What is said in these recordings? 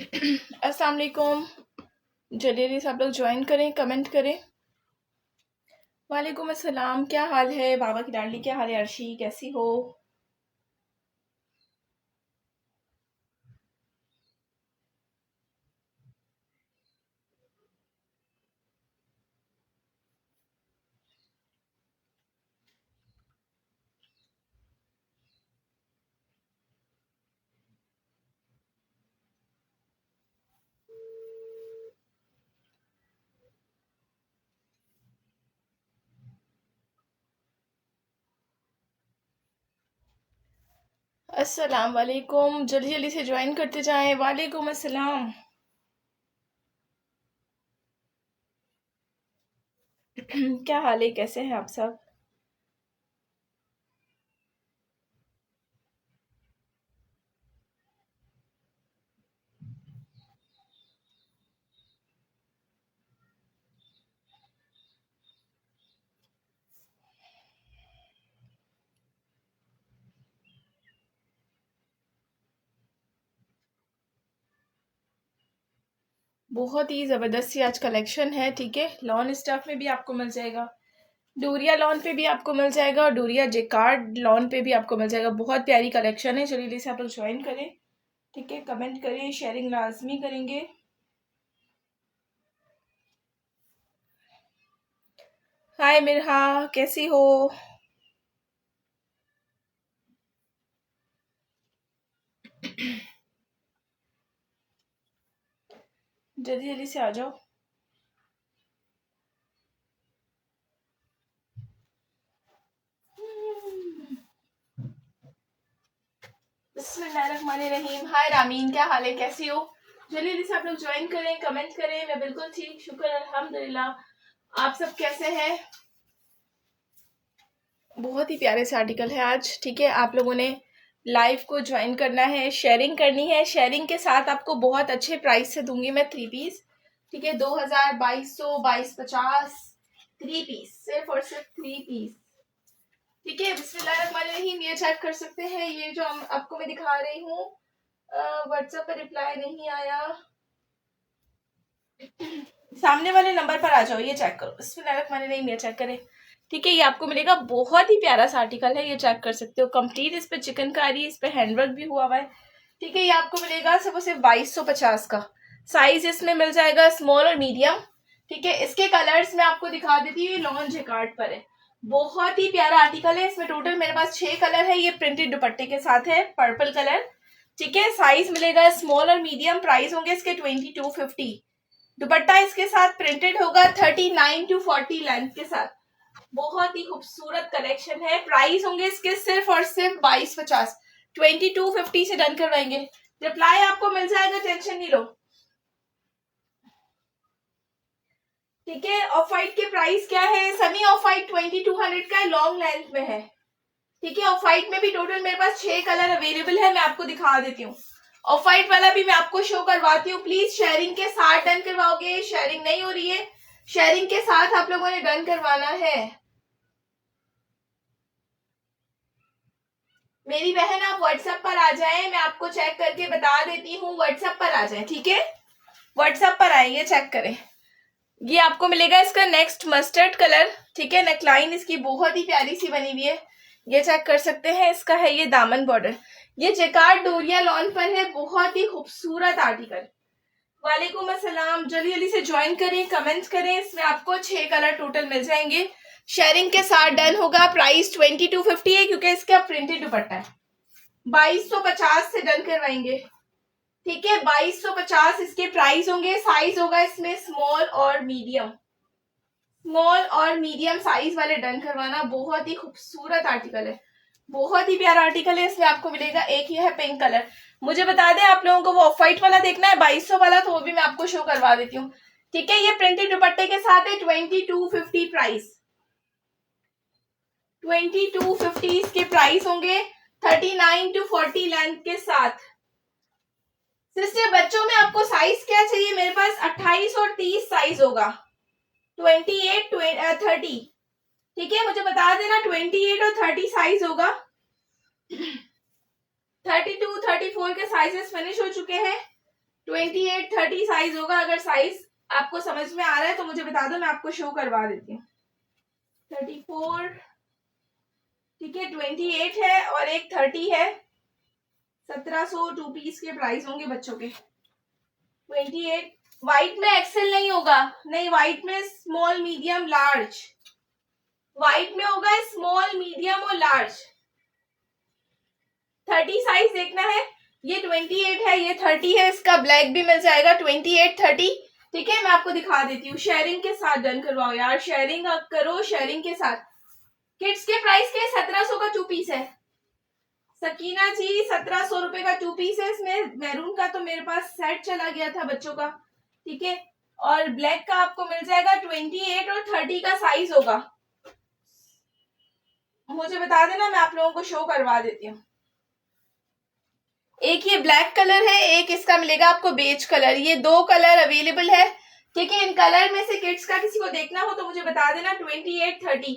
अस्सलाम वालेकुम। जल्दी से आप लोग ज्वाइन करें, कमेंट करें। वालेकुम अस्सलाम। क्या हाल है बाबा की लाडली? क्या हाल है अर्शी? कैसी हो? अस्सलाम वालेकुम। जल्दी जल्दी से ज्वाइन करते जाएं। वालेकुम अस्सलाम। क्या हाल है? कैसे हैं आप सब? बहुत ही ज़बरदस्त सी आज कलेक्शन है। ठीक है, लॉन स्टफ में भी आपको मिल जाएगा, डोरिया लॉन पे भी आपको मिल जाएगा और डोरिया जेकार्ड लॉन पे भी आपको मिल जाएगा। बहुत प्यारी कलेक्शन है। चलिए से आप लोग ज्वाइन करें। ठीक है, कमेंट करें, शेयरिंग लाजमी करेंगे। हाय मिरहा, कैसी हो? जल्दी जल्दी से आ जाओ। बिस्मिल्लाहिर्रहमानिर्रहीम। हाय रामीन, क्या हाल है? कैसी हो? जल्दी जल्दी से आप लोग ज्वाइन करें, कमेंट करें। मैं बिल्कुल ठीक, शुक्र अल्हम्दुलिल्लाह। आप सब कैसे हैं? बहुत ही प्यारे से आर्टिकल है आज। ठीक है, आप लोगों ने लाइव को ज्वाइन करना है, शेयरिंग करनी है। शेयरिंग के साथ आपको बहुत अच्छे प्राइस से दूंगी मैं 3 पीस। ठीक है, 2000, 2200, 2250 3 पीस, सिर्फ और सिर्फ 3 पीस। ठीक है, बिस्मिल्लाहिर्रहमानिर्रहीम। ये चेक कर सकते हैं, ये जो आपको मैं दिखा रही हूँ। व्हाट्सएप पे रिप्लाई नहीं आया। सामने वाले नंबर पर आ जाओ, ये चेक करो। बिस्मिल्लाहिर्रहमानिर्रहीम, ये चेक करें। ठीक है, ये आपको मिलेगा। बहुत ही प्यारा सा आर्टिकल है, ये चेक कर सकते हो। कंप्लीट इस पे चिकनकारी, इस पे हैंडवर्क भी हुआ हुआ है। ठीक है, ये आपको मिलेगा सिर्फ और सिर्फ 2250 का। साइज इसमें मिल जाएगा स्मॉल और मीडियम। ठीक है, इसके कलर्स मैं आपको दिखा देती हूँ। ये लॉन जेकार्ड पर है। बहुत ही प्यारा आर्टिकल है। इसमें टोटल मेरे पास 6 कलर है। ये प्रिंटेड दुपट्टे के साथ है, पर्पल कलर। ठीक है, साइज मिलेगा स्मॉल और मीडियम। प्राइस होंगे इसके 2250। दुपट्टा इसके साथ प्रिंटेड होगा 39 to 40 लेंथ के साथ। बहुत ही खूबसूरत कलेक्शन है। प्राइस होंगे इसके सिर्फ और सिर्फ 2250। 2250 से डन करवाएंगे। रिप्लाई आपको मिल जाएगा, टेंशन नहीं लो। ठीक है, ऑफ वाइट के प्राइस क्या है? सनी ऑफ वाइट 2200 का है, लॉन्ग लेंथ में है। ठीक है, ऑफ वाइट में भी टोटल मेरे पास 6 कलर अवेलेबल है। मैं आपको दिखा देती हूँ। ऑफ वाइट वाला भी मैं आपको शो करवाती हूँ। प्लीज शेयरिंग के साथ डन करवाओगे? शेयरिंग नहीं हो रही है, शेयरिंग के साथ आप लोगों ने डन करवाना है। मेरी बहन आप व्हाट्सएप पर आ जाएं, मैं आपको चेक करके बता देती हूँ। व्हाट्सएप पर आ जाएं, ठीक है? व्हाट्सएप पर आए, ये चेक करें। ये आपको मिलेगा इसका नेक्स्ट मस्टर्ड कलर। ठीक है, नेकलाइन इसकी बहुत ही प्यारी सी बनी हुई है। ये चेक कर सकते हैं। इसका है ये दामन बॉर्डर। ये जेकार्ड डोरिया लॉन पर है। बहुत ही खूबसूरत आर्टिकल। वालेकुम अस्सलाम। जल्दी जल्दी से ज्वाइन करें, कमेंट करें। इसमें आपको 6 कलर टोटल मिल जाएंगे। शेयरिंग के साथ डन होगा। प्राइस 2250 है क्योंकि इसका प्रिंटेड दुपट्टा है। 2250 से डन करवाएंगे। ठीक है, 2250 इसके प्राइस होंगे। साइज होगा इसमें स्मॉल और मीडियम। स्मॉल और मीडियम साइज वाले डन करवाना। बहुत ही खूबसूरत आर्टिकल है, बहुत ही प्यारा आर्टिकल है। इसमें आपको मिलेगा एक ये है पिंक कलर। मुझे बता दें आप लोगों को वो ऑफ वाइट वाला देखना है 2200 वाला, तो वो भी मैं आपको शो करवा देती हूँ। ठीक है, ये प्रिंटेड दुपट्टे के साथ है। 2250 प्राइस। 2250 इसके प्राइस होंगे। 39 to 40 लेंथ के साथ। सिस्टर, बच्चों में आपको साइज क्या चाहिए? मेरे पास 28 और 30 साइज होगा। 28 30। ठीक है, मुझे बता देना। 28 और 30 साइज होगा। 32 34 के साइजेस फिनिश हो चुके हैं। 28-30 साइज होगा। अगर साइज आपको समझ में आ रहा है तो मुझे बता दो, मैं आपको शो करवा देती हूँ। 34, ठीक है, 28 है और एक 30 है। 1700 2 पीस के प्राइस होंगे बच्चों के। 28 व्हाइट में एक्सेल नहीं होगा, नहीं, व्हाइट में स्मॉल मीडियम लार्ज, व्हाइट में होगा स्मॉल मीडियम और लार्ज। 30 साइज देखना है। ये 28 है, ये 30 है, इसका ब्लैक भी मिल जाएगा। 28 30, ठीक है, मैं आपको दिखा देती हूँ। शेयरिंग के साथ डन करवाओ यार, शेयरिंग करो, शेयरिंग के साथ। किड्स के प्राइस के 1700 का 2 पीस है। सकीना जी 1700 रुपए का 2 पीस है। इसमें मैरून का तो मेरे पास सेट चला गया था बच्चों का, ठीक है, और ब्लैक का आपको मिल जाएगा। 28 और 30 का साइज होगा। मुझे बता देना, मैं आप लोगों को शो करवा देती हूँ। एक ये ब्लैक कलर है, एक इसका मिलेगा आपको बेज कलर। ये 2 कलर अवेलेबल है, ठीक है। इन कलर में से किड्स का किसी को देखना हो तो मुझे बता देना। 28 30,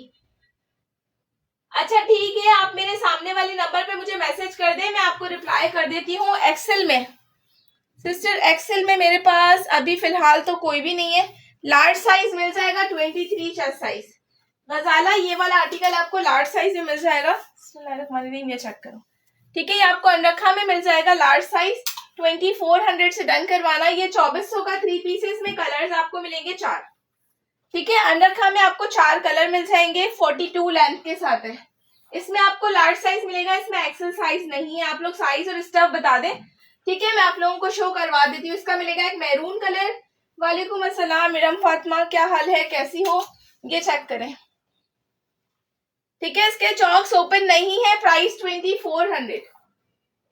अच्छा ठीक है, आप मेरे सामने वाले नंबर पे मुझे मैसेज कर दें, मैं आपको रिप्लाई कर देती हूँ। एक्सेल में सिस्टर, एक्सेल में मेरे पास अभी फिलहाल तो कोई भी नहीं है। लार्ज साइज मिल जाएगा 23 चेस्ट साइज। गजाला ये वाला आर्टिकल आपको लार्ज साइज में मिल जाएगा। ये चेक करो, ठीक है, ये आपको अनरखा में मिल जाएगा लार्ज साइज। 2400 से डन करवाना। ये 2400 का 3 पीसेस में कलर्स आपको मिलेंगे 4, ठीक है। अनरखा में आपको 4 कलर मिल जाएंगे। 42 लेंथ के साथ है। इसमें आपको लार्ज साइज मिलेगा, इसमें एक्सेल साइज नहीं है। आप लोग साइज और स्टफ बता दें, ठीक है, मैं आप लोगों को शो करवा देती हूँ। इसका मिलेगा एक मैरून कलर। वालेकुम अस्सलाम मैडम फातिमा, क्या हाल है, कैसी हो? ये चेक करें, ठीक है। इसके चॉक्स ओपन नहीं है, प्राइस 2400।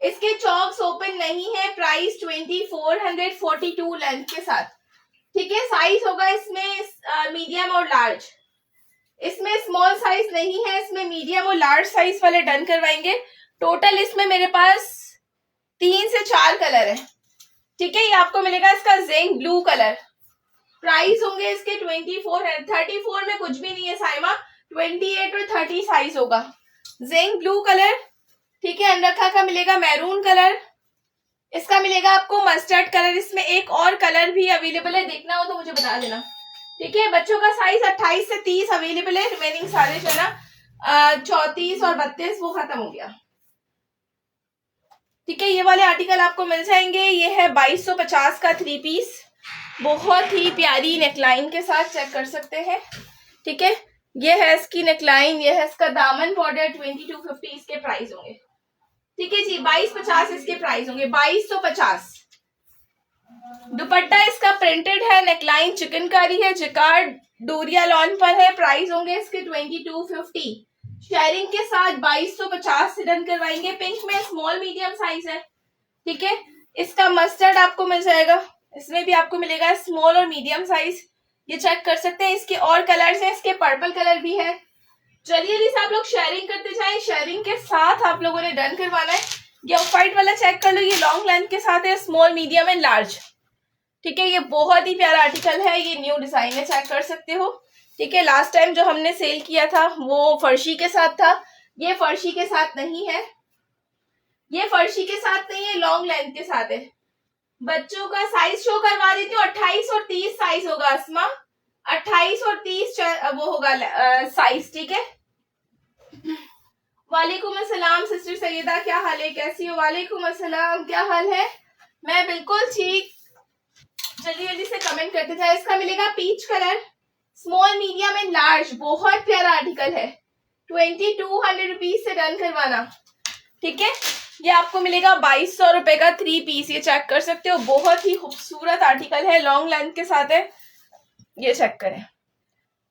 इसके चॉक्स ओपन नहीं है, प्राइस 2400। 42 लेंथ के साथ, ठीक है। साइज होगा इसमें मीडियम और लार्ज। इसमें स्मॉल साइज नहीं है, इसमें मीडियम और लार्ज साइज वाले डन करवाएंगे। टोटल इसमें मेरे पास 3 से 4 कलर है, ठीक है। ये आपको मिलेगा इसका जिंक ब्लू कलर। प्राइस होंगे इसके 24 है। 34 में कुछ भी नहीं है साइमा। 28 और 30 साइज होगा। जिंक ब्लू कलर, ठीक है। अनरखा का मिलेगा मैरून कलर। इसका मिलेगा आपको मस्टर्ड कलर। इसमें एक और कलर भी अवेलेबल है, देखना हो तो मुझे बता देना, ठीक है। बच्चों का साइज 28 से 30 अवेलेबल है। रिमेनिंग सारे जो है ना 34 और 32 वो खत्म हो गया, ठीक है। ये वाले आर्टिकल आपको मिल जाएंगे। ये है 2250 का 3 पीस, बहुत ही प्यारी नेकलाइन के साथ, चेक कर सकते हैं, ठीक है। ये है इसकी नेकलाइन, ये है इसका दामन बॉर्डर। 2250 इसके प्राइस होंगे, ठीक है जी। 2250 इसके प्राइस होंगे, 2250। दुपट्टा इसका प्रिंटेड है, नेकलाइन चिकनकारी है, जिकार्ड डोरिया लॉन पर है। प्राइस होंगे इसके 2250। शेयरिंग के साथ 2250 से डन करवाएंगे। पिंक में स्मॉल मीडियम साइज है, ठीक है। इसका मस्टर्ड आपको मिल जाएगा, इसमें भी आपको मिलेगा स्मॉल और मीडियम साइज, ये चेक कर सकते हैं। इसके और कलर्स हैं, इसके पर्पल कलर भी है। चलिए जी, आप लोग शेयरिंग करते जाएं, शेयरिंग के साथ आप लोगों ने डन करवाना है। ये ऑफ व्हाइट वाला चेक कर लो, ये लॉन्ग लेंथ के साथ है, स्मॉल मीडियम एंड लार्ज, ठीक है। ये बहुत ही प्यारा आर्टिकल है, ये न्यू डिजाइन है, चेक कर सकते हो, ठीक है। लास्ट टाइम जो हमने सेल किया था वो फर्शी के साथ था, ये फर्शी के साथ नहीं है, ये फर्शी के साथ नहीं है, लॉन्ग लेंथ के साथ है। बच्चों का साइज शो करवा देती हूँ। 28 और 30 साइज होगा अस्मा, 28 और 30 वो होगा साइज, ठीक है। वालेकुम अस्सलाम सिस्टर सैयदा, क्या हाल है, कैसी हो? वालेकुम अस्सलाम, क्या हाल है? मैं बिल्कुल ठीक। जल्दी जल्दी से कमेंट करते जाए। इसका मिलेगा peach colour, small medium and large, बहुत प्यारा आर्टिकल है। 2200 रुपीज से डन करवाना, ठीक है। ये आपको मिलेगा 2200 रुपए का 3 पीस, ये चेक कर सकते हो, बहुत ही खूबसूरत आर्टिकल है, लॉन्ग लेंथ के साथ है, ये चेक करें।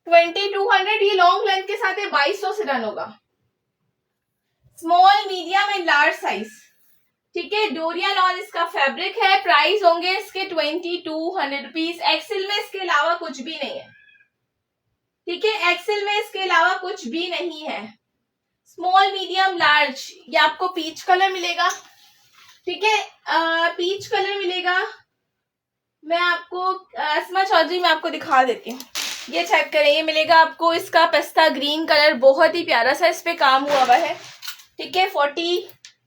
2200 ये लॉन्ग लेंथ के साथ है, 2200 से डन होगा। Small medium and large size, ठीक है। डोरिया लॉन इसका फैब्रिक है। प्राइस होंगे इसके 2200 रुपीज। एक्सेल में इसके अलावा कुछ भी नहीं है, ठीक है। एक्सेल में इसके अलावा कुछ भी नहीं है। स्मॉल मीडियम लार्ज, ये आपको पीच कलर मिलेगा, ठीक है। पीच कलर मिलेगा। मैं आपको अस्मा चौधरी मैं आपको दिखा देती हूँ, ये चेक करें। ये मिलेगा आपको इसका पिस्ता ग्रीन कलर, बहुत ही प्यारा सा इस पे काम हुआ हुआ है, ठीक है।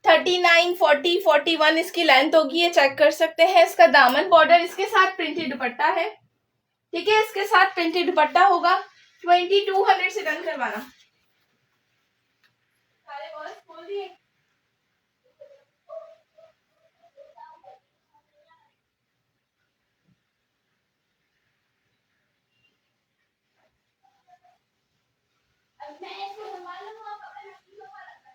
39, 40, 41 इसकी लेंथ होगी, ये चेक कर सकते हैं। इसका दामन बॉर्डर इसके साथ प्रिंटेड दुपट्टा है, ठीक है, इसके साथ प्रिंटेड दुपट्टा होगा। 2200 से डन करवाना। सारे बॉल्स खोल दिए। मैं इसको संभाल लूंगा, आप अपने मशीन को रखना।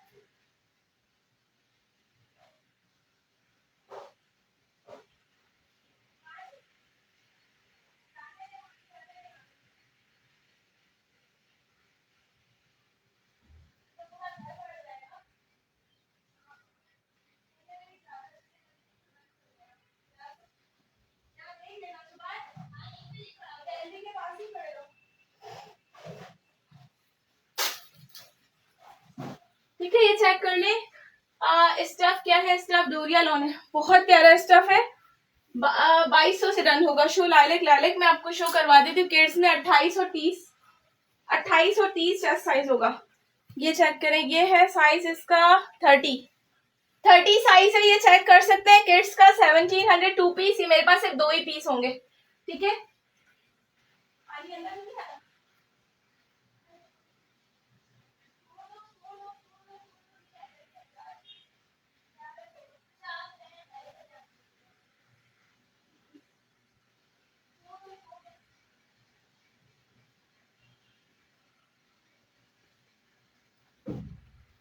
ठीक है, ये चेक कर ले। स्टफ क्या है, स्टफ डोरिया लॉन है, बहुत प्यारा स्टफ है। 2200 से डन होगा। शो लाइलेक, लाइलेक मैं आपको शो करवा देती हूँ। किड्स में 28 और 30, 28 और 30 चेस्ट साइज होगा। ये चेक करें, ये है साइज इसका 30 साइज है, ये चेक कर सकते हैं। किड्स का 1700 2 पीस, ये मेरे पास सिर्फ 2 ही पीस होंगे, ठीक है। आइए अंदर नहीं आ रहा।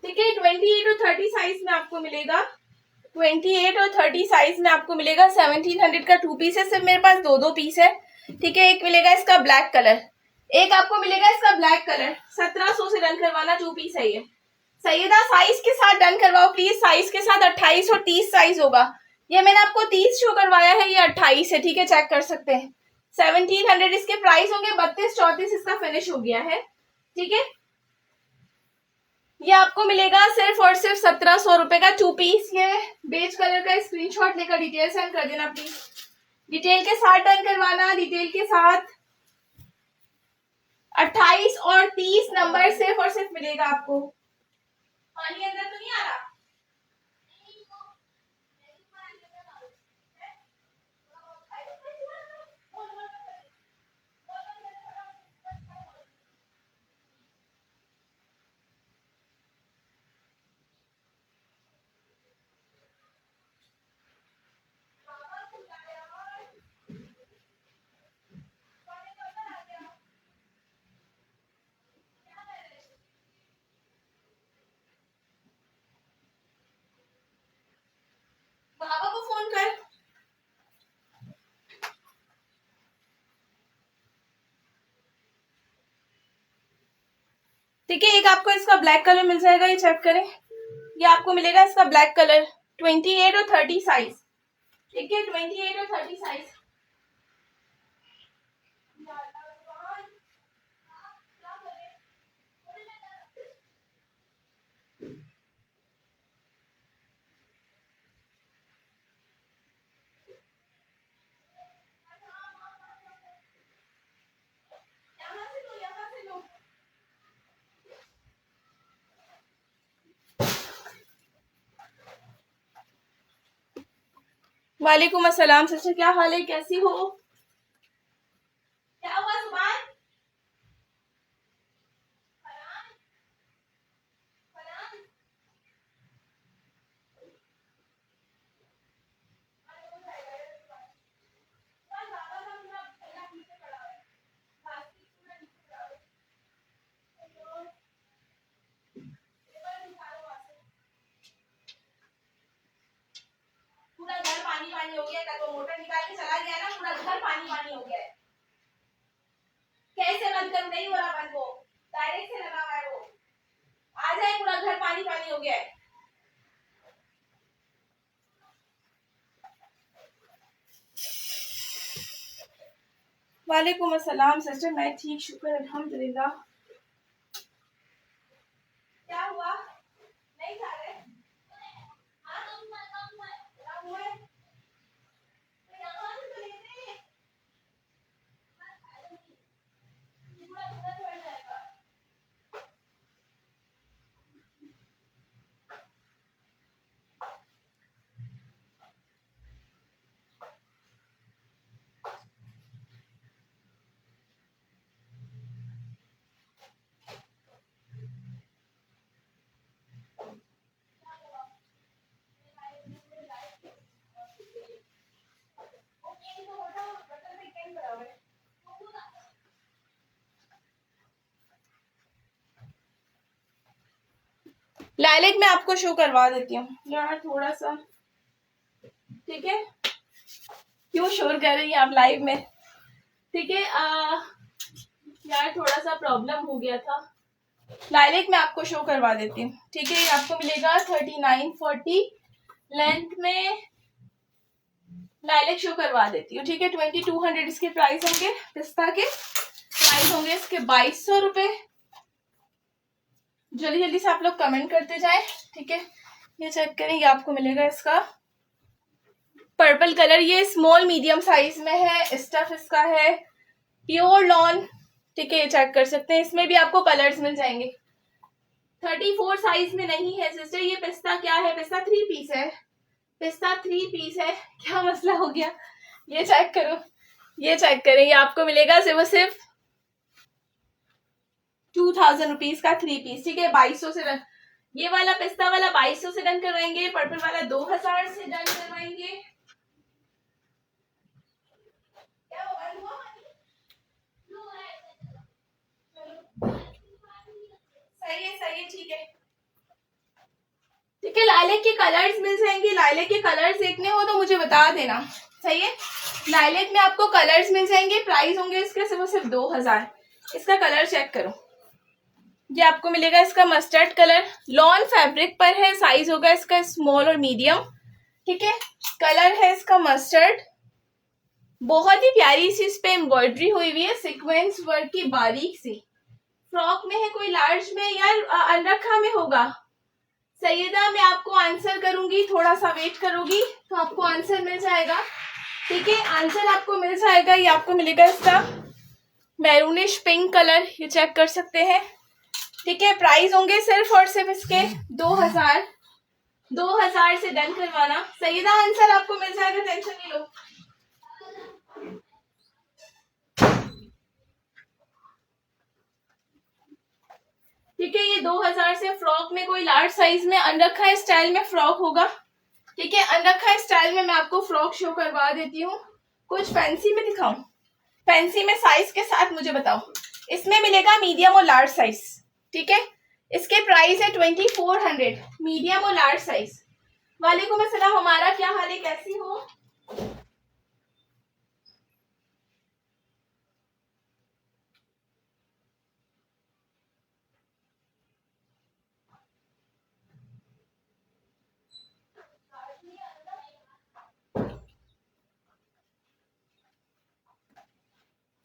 ठीक है, 28 और 30 साइज में आपको मिलेगा। 28 और 30 साइज में आपको मिलेगा। 1700 का 2 पीस है, सिर्फ मेरे पास 2 पीस है, ठीक है। एक मिलेगा इसका ब्लैक कलर, एक आपको मिलेगा इसका ब्लैक कलर। 1700 से डन करवाना, 2 पीस है ये। सैयदा साइज के साथ डन करवाओ प्लीज, साइज के साथ 28 और 30 साइज होगा। ये मैंने आपको 30 शो करवाया है, ये 28 है, ठीक है, चेक कर सकते हैं। 1700 इसके प्राइस होंगे। 32, 34 इसका फिनिश हो गया है, ठीक है। ये आपको मिलेगा सिर्फ और सिर्फ 1700 का 2 पीस। ये बेज कलर का स्क्रीनशॉट लेकर डिटेल सेंड कर देना प्लीज। डिटेल के साथ डन करवाना, डिटेल के साथ। 28 और 30 नंबर सिर्फ और सिर्फ मिलेगा आपको। पानी अंदर तो नहीं आ रहा? बाबा को फोन कर। ठीक है, एक आपको इसका ब्लैक कलर मिल जाएगा, ये चेक करें। ये आपको मिलेगा इसका ब्लैक कलर। 28 और 30 साइज, ठीक है, 28 और 30 साइज। वालेकुम अस्सलाम सिस्टर, क्या हाल है, कैसी हो? क्या हुआ सुभान? पूरा घर पानी पानी हो गया, तो मोटर निकाल के चला गया ना, पूरा घर पानी पानी हो गया है। कैसे बंद करूं? नहीं हो रहा बंद, वो डायरेक्ट से लगा हुआ है, वो आ जाए, पूरा घर पानी पानी हो गया है। वालेकुम अस्सलाम सिस्टर, मैं ठीक, शुक्र अल्हम्दुलिल्लाह। क्या हुआ? नहीं खा रहे? हाँ, क्या हुआ है? तो यहाँ से तो लेते हैं। पूरा पूरा पड़ जाएगा। लाइलेक में आपको शो करवा देती हूँ यार थोड़ा सा, ठीक है, क्यों शोर कर रही है आप लाइव में, ठीक है। यार थोड़ा सा प्रॉब्लम हो गया था। लाइलेक में आपको शो करवा देती हूँ, ठीक है। ये आपको मिलेगा 3940 लेंथ में, लाइलेक शो करवा देती हूँ, ठीक है। 2200 इसके प्राइस होंगे, पिस्ता के प्राइस होंगे इसके 2200 रुपए। जल्दी जल्दी से आप लोग कमेंट करते जाएं, ठीक है। ये चेक करें, ये आपको मिलेगा इसका पर्पल कलर, ये स्मॉल मीडियम साइज में है, स्टफ इसका है प्योर लॉन, ठीक है। ये चेक कर सकते हैं, इसमें भी आपको कलर्स मिल जाएंगे। 34 साइज में नहीं है सिस्टर। ये पिस्ता क्या है, पिस्ता 3 पीस है, पिस्ता 3 पीस है, क्या मसला हो गया। ये चेक करो, ये चेक करें, ये आपको मिलेगा सिर्फ 2000 रुपीज का 3 पीस, ठीक है। 2200 से डन, ये वाला पिस्ता वाला 2200 से डन करवाएंगे, पर्पल वाला 2000 से डन करवाएंगे। सही है, ठीक है, ठीक है। लाइलेक के कलर्स मिल जाएंगे, लाइलेक के कलर्स देखने हो तो मुझे बता देना, सही है। लाइलेक में आपको कलर्स मिल जाएंगे, प्राइस होंगे इसके सिर्फ 2000। इसका कलर चेक करो, ये आपको मिलेगा इसका मस्टर्ड कलर, लॉन फैब्रिक पर है, साइज होगा इसका स्मॉल और मीडियम, ठीक है। कलर है इसका मस्टर्ड, बहुत ही प्यारी सी इस पे एम्ब्रॉयडरी हुई हुई है सीक्वेंस वर्क की, बारीक सी। फ्रॉक में है, कोई लार्ज में या अनरखा में होगा। सैयदा मैं आपको आंसर करूंगी, थोड़ा सा वेट करोगी तो आपको आंसर मिल जाएगा, ठीक है। आंसर आपको मिल जाएगा, ये आपको मिलेगा इसका मैरूनिश पिंक कलर, ये चेक कर सकते हैं, ठीक है। प्राइस होंगे सिर्फ और सिर्फ इसके 2000 से डन करवाना। सैयदा आंसर आपको मिल जाएगा, टेंशन नहीं लो। ठीक है, ये 2000 से फ्रॉक में कोई लार्ज साइज में अनरखा स्टाइल में फ्रॉक होगा, ठीक है। अनरखा स्टाइल में मैं आपको फ्रॉक शो करवा देती हूँ। कुछ फैंसी में दिखाऊं, फैंसी में साइज के साथ मुझे बताओ। इसमें मिलेगा मीडियम और लार्ज साइज, ठीक है। इसके प्राइस है 2400, मीडियम और लार्ज साइज। वालेकुम अस्सलाम, हमारा क्या हाल है, कैसी हो।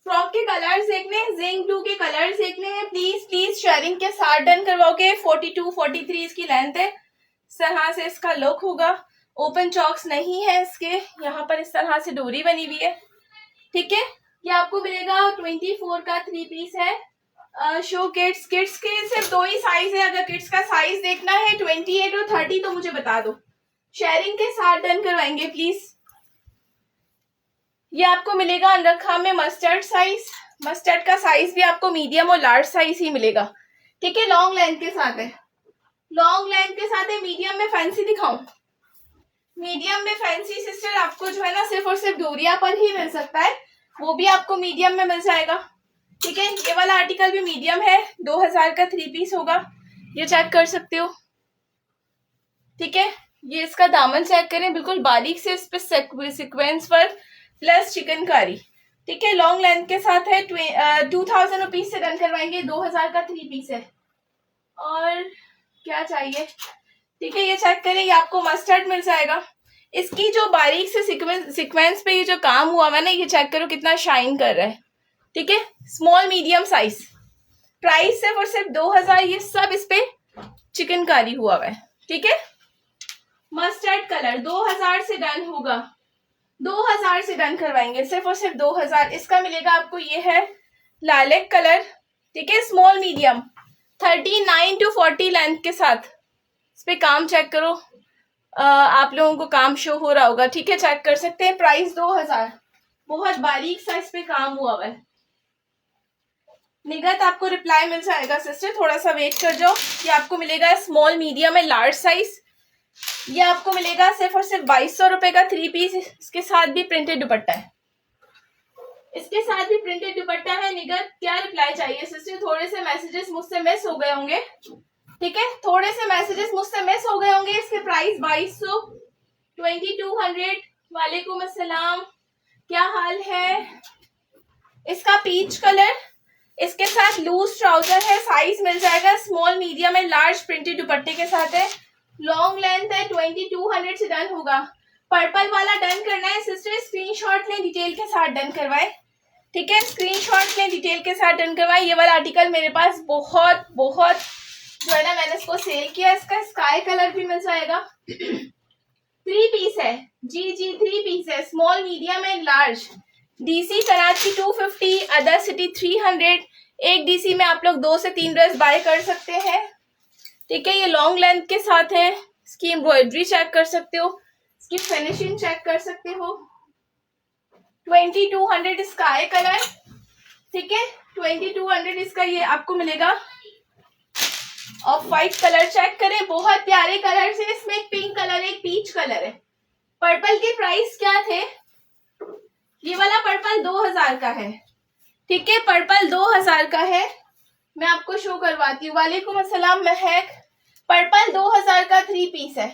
फ्रॉक के कलर्स देखने हैं, जिंक ब्लू के कलर्स देखने हैं, प्लीज प्लीज शेयरिंग के साथ डन करवाओगे। 42 43 इसकी लेंथ है, इस तरह से इसका लुक होगा। ओपन चॉक्स नहीं है इसके, यहाँ पर इस तरह से डोरी बनी हुई है, ठीक है। ये आपको मिलेगा 24 का 3 पीस है। शो किड्स, किड्स के सिर्फ 2 ही साइज है, अगर किड्स का साइज देखना है 28 और 30 तो मुझे बता दो, शेयरिंग के साथ डन करवाएंगे प्लीज। ये आपको मिलेगा अनरखा में मस्टर्ड साइज, मस्टर्ड का साइज भी आपको मीडियम और लार्ज साइज ही मिलेगा, ठीक है। लॉन्ग लेंथ के साथ है, लॉन्ग लेंथ के साथ है। मीडियम में फैंसी दिखाऊं, मीडियम में फैंसी सिस्टर आपको जो है ना सिर्फ और सिर्फ डोरिया पर ही मिल सकता है, वो भी आपको मीडियम में मिल जाएगा, ठीक है। ये वाला आर्टिकल भी मीडियम है, 2000 का 3 पीस होगा, ये चेक कर सकते हो, ठीक है। ये इसका दामन चेक करें, बिल्कुल बारीक से इस पे सिक्वेंस वर्क प्लस चिकनकारी, ठीक है। लॉन्ग लेंथ के साथ है, 2000 रुपीज से डन करवाएंगे, 2000 का 3 पीस है। और क्या चाहिए, ठीक है। ये चेक करें, ये आपको मस्टर्ड मिल जाएगा। इसकी जो बारीक से सिक्वेंस पे ये जो काम हुआ है ना, ये चेक करो कितना शाइन कर रहा है, ठीक है। स्मॉल मीडियम साइज, प्राइस सिर्फ और सिर्फ 2000। ये सब इस पे चिकनकारी हुआ है, ठीक है। मस्टर्ड कलर 2000 से डन होगा, 2000 से डन करवाएंगे, सिर्फ और सिर्फ 2000। इसका मिलेगा आपको, ये है लाइलेक कलर, ठीक है। स्मॉल मीडियम 39 to 40 लेंथ के साथ, इस पे काम चेक करो, आप लोगों को काम शो हो रहा होगा, ठीक है। चेक कर सकते हैं, प्राइस 2000, बहुत बारीक सा इस पे काम हुआ है। निगत आपको रिप्लाई मिल जाएगा सिस्टर, थोड़ा सा वेट कर जाओ। ये आपको मिलेगा small medium and large size, ये आपको मिलेगा सिर्फ और सिर्फ 2200 रुपए का 3 पीस। इसके साथ भी प्रिंटेड दुपट्टा है, इसके साथ भी प्रिंटेड दुपट्टा है। निगत क्या रिप्लाई चाहिए सिस्टर, थोड़े से मैसेजेस मुझसे मिस हो गए होंगे, ठीक है, थोड़े से मैसेजेस मुझसे मिस हो गए होंगे। इसके प्राइस 2200, 2200। वालेकुम अस्सलाम, क्या हाल है? इसका पीच कलर, इसके साथ लूज ट्राउजर है, साइज मिल जाएगा small medium and large, printed दुपट्टे के साथ है, लॉन्ग लेंथ है, 2200 से डन होगा। पर्पल वाला डन करना है सिस्टर, स्क्रीनशॉट लें, डिटेल के साथ डन करवाएं। ठीक है, स्क्रीनशॉट लें, डिटेल के साथ डन करवाएं। ये वाला आर्टिकल मेरे पास बहुत बहुत जो है ना, मैंने इसको सेल किया। इसका स्काई कलर भी मिल जाएगा। 3 पीस है जी, 3 पीस है, small medium and large. DC Karachi 250, other city 300। एक डीसी में आप लोग 2 से 3 ड्रेस बाय कर सकते हैं। ठीक है, ये लॉन्ग लेंथ के साथ है। इसकी एम्ब्रॉयडरी चेक कर सकते हो, इसकी फिनिशिंग चेक कर सकते हो। 2200 स्काई कलर। ठीक है, 2200 इसका ये आपको मिलेगा। ऑफ वाइट कलर चेक करें, बहुत प्यारे कलर है। इसमें एक पिंक कलर, एक पीच कलर है। पर्पल के प्राइस क्या थे? ये वाला पर्पल 2000 का है। ठीक है, पर्पल 2000 का है। मैं आपको शो करवाती हूँ। वालेकुम अस्सलाम महक। पर्पल 2000 का 3 पीस है।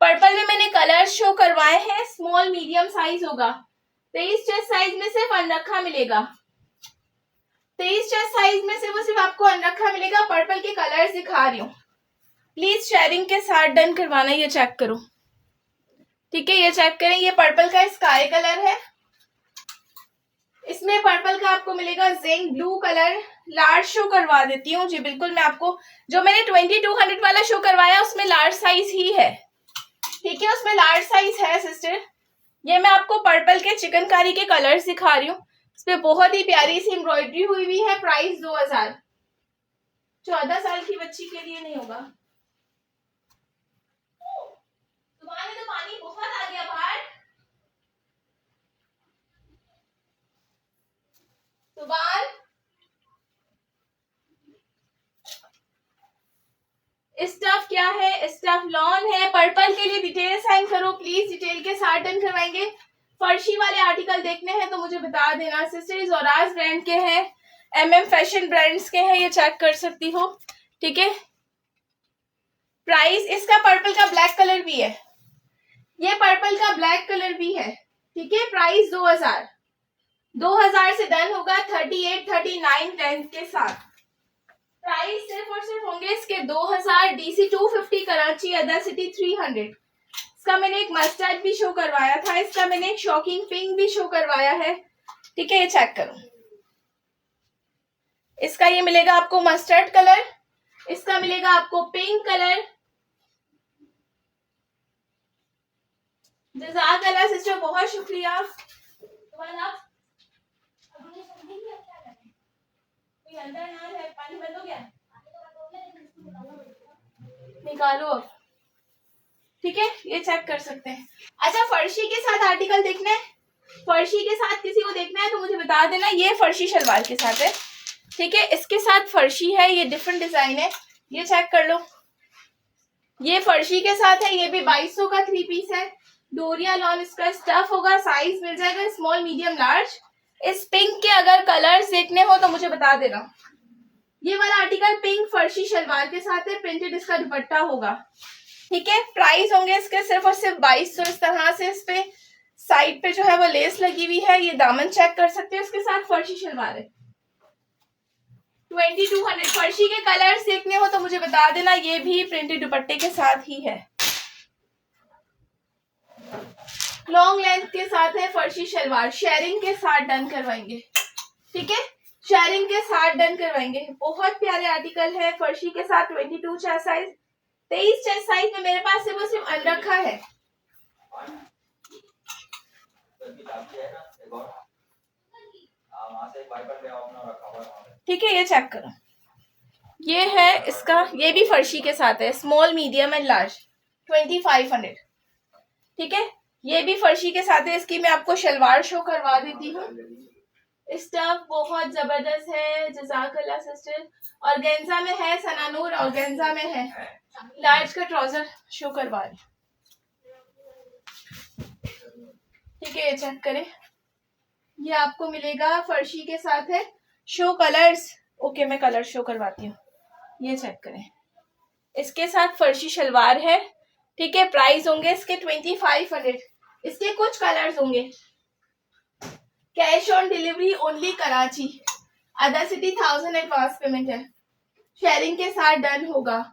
पर्पल में मैंने कलर शो करवाए हैं। स्मॉल मीडियम साइज होगा। 23 चेस्ट साइज में सिर्फ अनरखा मिलेगा। 23 चेस्ट साइज में सिर्फ आपको अनरखा मिलेगा। पर्पल के कलर्स दिखा रही हूँ, प्लीज शेयरिंग के साथ डन करवाना। ये चेक करो। ठीक है, ये चेक करें, ये पर्पल का स्काई कलर है। इसमें पर्पल का आपको मिलेगा zinc blue colour. Large show करवा देती हूँ जी, बिल्कुल। मैं आपको जो मैंने 2200 वाला शो करवाया उसमें लार्ज साइज ही है। ठीक है, उसमें लार्ज साइज है सिस्टर। ये मैं आपको पर्पल के चिकनकारी के कलर्स दिखा रही हूँ। इसमें बहुत ही प्यारी सी एम्ब्रॉयडरी हुई हुई है। प्राइस 2000। 14 साल की बच्ची के लिए नहीं होगा। तुम्हारे तो पानी बहुत आ गया बाहर। सुबान, स्टफ क्या है? स्टफ लॉन है। पर्पल के लिए डिटेल सेंड करो प्लीज, डिटेल के साथ डन करवाएंगे। फर्शी वाले आर्टिकल देखने हैं तो मुझे बता देना सिस्टर। जोराज ब्रांड के हैं, MM फैशन ब्रांड्स के हैं, ये चेक कर सकती हो। ठीक है, प्राइस इसका पर्पल का ब्लैक कलर भी है। ये पर्पल का ब्लैक कलर भी है। ठीक है, प्राइस 2000। 2000 से डन होगा। 38, 39 लेंथ के साथ। प्राइस सिर्फ और सिर्फ होंगे इसके 2000। DC 250 Karachi, other city 300। इसका मैंने एक मस्टर्ड भी शो करवाया था। इसका मैंने एक शॉकिंग पिंक भी शो करवाया है। ठीक है, ये चेक करो। इसका ये मिलेगा आपको मस्टर्ड कलर, इसका मिलेगा आपको पिंक कलर। जज़ाकल्लाह सिस्टर, बहुत शुक्रिया। अंदर ना है, पानी बंद हो गया, निकालो अब। ठीक है, ये चेक कर सकते हैं। अच्छा, फर्शी के साथ आर्टिकल देखना है, फर्शी के साथ किसी को देखना है तो मुझे बता देना। ये फर्शी शलवार के साथ है। ठीक है, इसके साथ फर्शी है, ये डिफरेंट डिजाइन है, ये चेक कर लो। ये फर्शी के साथ है, ये भी 2200 का 3 पीस है। डोरिया लॉन इसका स्टफ होगा। साइज मिल जाएगा स्मॉल मीडियम लार्ज। इस पिंक के अगर कलर्स देखने हो तो मुझे बता देना। ये वाला आर्टिकल पिंक फर्शी शलवार के साथ है, प्रिंटेड इसका दुपट्टा होगा। ठीक है, प्राइस होंगे इसके सिर्फ और सिर्फ 2200। इस तरह से इस पे साइड पे जो है वो लेस लगी हुई है। ये दामन चेक कर सकते हो, इसके साथ फर्शी शलवार है। 2200। फर्शी के कलर्स देखने हो तो मुझे बता देना। ये भी प्रिंटेड दुपट्टे के साथ ही है, लॉन्ग लेंथ के साथ है फर्शी शलवार। शेयरिंग के साथ डन करवाएंगे। ठीक है, शेयरिंग के साथ डन करवाएंगे। बहुत प्यारे आर्टिकल है फर्शी के साथ। 22 चेस्ट साइज, 23 चेस्ट साइज में मेरे पास सिर्फ अनरखा है। ठीक है, ये चेक करो। ये है इसका, ये भी फर्शी के साथ है, स्मॉल मीडियम एंड लार्ज, 2500। ठीक है, ये भी फर्शी के साथ है। इसकी मैं आपको शलवार शो करवा देती हूँ। स्टफ बहुत जबरदस्त है। जज़ाकल्लाह सिस्टर। ऑर्गेन्जा में है, सनानूर ऑर्गेन्जा में है। लार्ज का ट्राउजर शो करवा रही। ठीक है, ये चेक करें, ये आपको मिलेगा फर्शी के साथ है। शो कलर्स, ओके मैं कलर शो करवाती हूँ, ये चेक करें। इसके साथ फर्शी शलवार है, ठीक है। प्राइस होंगे इसके 2500। इसके कुछ कलर्स होंगे। Cash on delivery only Karachi, other city 1000 advance payment है, शेयरिंग के साथ डन होगा।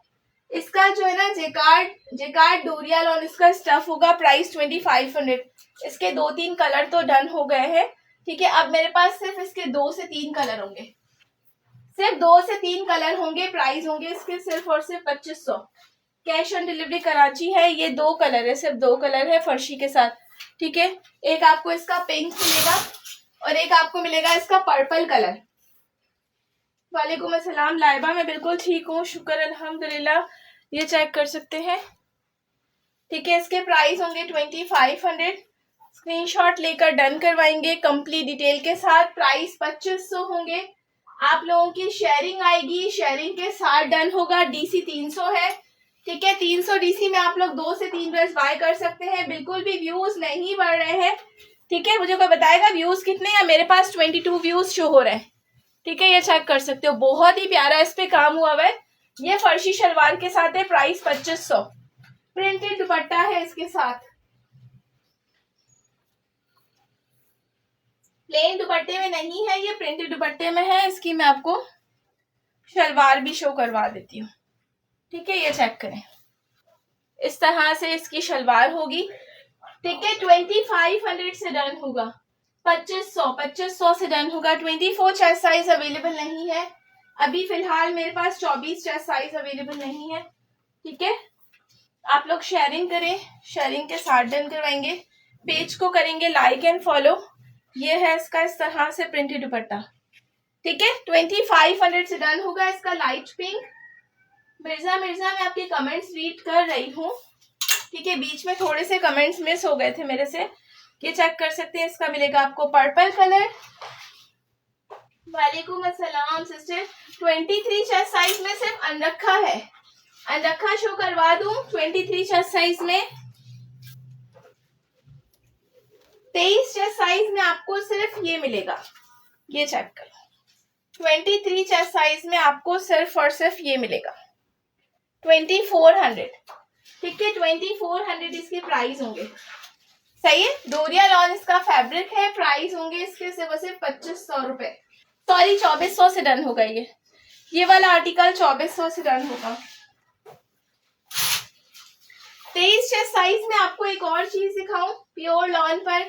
इसका जो है ना जेकार्ड डोरिया लॉन इसका स्टफ होगा, प्राइस 2500। इसके 2-3 कलर तो डन हो गए हैं, ठीक है। अब मेरे पास सिर्फ इसके 2 से 3 कलर होंगे, सिर्फ 2 से 3 कलर होंगे। प्राइस होंगे इसके सिर्फ और सिर्फ 2500। कैश ऑन डिलीवरी कराची है। ये 2 कलर है, सिर्फ 2 कलर है फर्शी के साथ, ठीक है। एक आपको इसका पिंक मिलेगा और एक आपको मिलेगा इसका पर्पल कलर। वालेकुम अस्सलाम लाइबा, मैं बिल्कुल ठीक हूँ, शुक्र अल्हम्दुलिल्लाह। ये चेक कर सकते हैं, ठीक है। इसके प्राइस होंगे 2500। स्क्रीनशॉट लेकर डन करवाएंगे कंप्लीट डिटेल के साथ। प्राइस 2500 होंगे। आप लोगों की शेयरिंग आएगी, शेयरिंग के साथ डन होगा। डीसी 300 है, ठीक है। 300 डीसी में आप लोग 2 से 3 ड्रेस बाय कर सकते हैं। बिल्कुल भी व्यूज नहीं बढ़ रहे हैं, ठीक है। मुझे कोई बताएगा व्यूज कितने? या मेरे पास 22 व्यूज शो हो रहे हैं, ठीक है। ये चेक कर सकते हो, बहुत ही प्यारा इस पे काम हुआ हुआ है। ये फर्शी शलवार के साथ है, प्राइस 2500। प्रिंटेड दुपट्टा है इसके साथ, प्लेन दुपट्टे में नहीं है, ये प्रिंटेड दुपट्टे में है। इसकी मैं आपको शलवार भी शो करवा देती हूँ, ठीक है। ये चेक करें, इस तरह से इसकी शलवार होगी, ठीक है। 2500 से डन होगा। 2500 से डन होगा। 24 चेस्ट साइज अवेलेबल नहीं है अभी फिलहाल, मेरे पास 24 चेस्ट साइज अवेलेबल नहीं है, ठीक है। आप लोग शेयरिंग करें, शेयरिंग के साथ डन करवाएंगे। पेज को करेंगे लाइक एंड फॉलो। ये है इसका इस तरह से प्रिंटेड दुपट्टा, ठीक है। 2500 से डन होगा। इसका लाइट पिंक। मिर्जा मैं आपके कमेंट्स रीड कर रही हूँ, ठीक है। बीच में थोड़े से कमेंट्स मिस हो गए थे मेरे से, ये चेक कर सकते हैं। इसका मिलेगा आपको पर्पल कलर। वालेकुम अस्सलाम सिस्टर। 23 चेस्ट साइज में सिर्फ अनरखा है, अनरखा शो करवा दूं। 23 चेस्ट साइज में, 23 चेस्ट साइज में आपको सिर्फ ये मिलेगा, ये चेक करो। 23 चेस्ट साइज में आपको सिर्फ और सिर्फ ये मिलेगा 2400, ठीक है। 2400 इसके प्राइस होंगे, सही है। डोरिया लॉन इसका फैब्रिक है। प्राइस होंगे इसके सिर्फ 2500 रुपए, सॉरी 2400 से डन होगा। ये वाला आर्टिकल 2400 से डन होगा। 23 चेस्ट साइज में आपको एक और चीज दिखाऊं, प्योर लॉन पर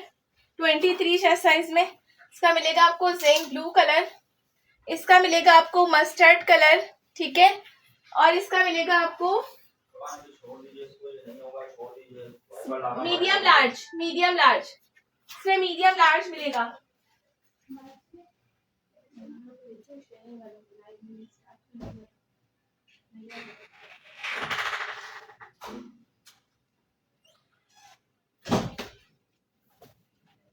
23 चेस्ट साइज में इसका मिलेगा आपको जिंक ब्लू कलर, इसका मिलेगा आपको मस्टर्ड कलर, ठीक है। और इसका मिलेगा आपको मीडियम लार्ज, इसमें मीडियम लार्ज मिलेगा।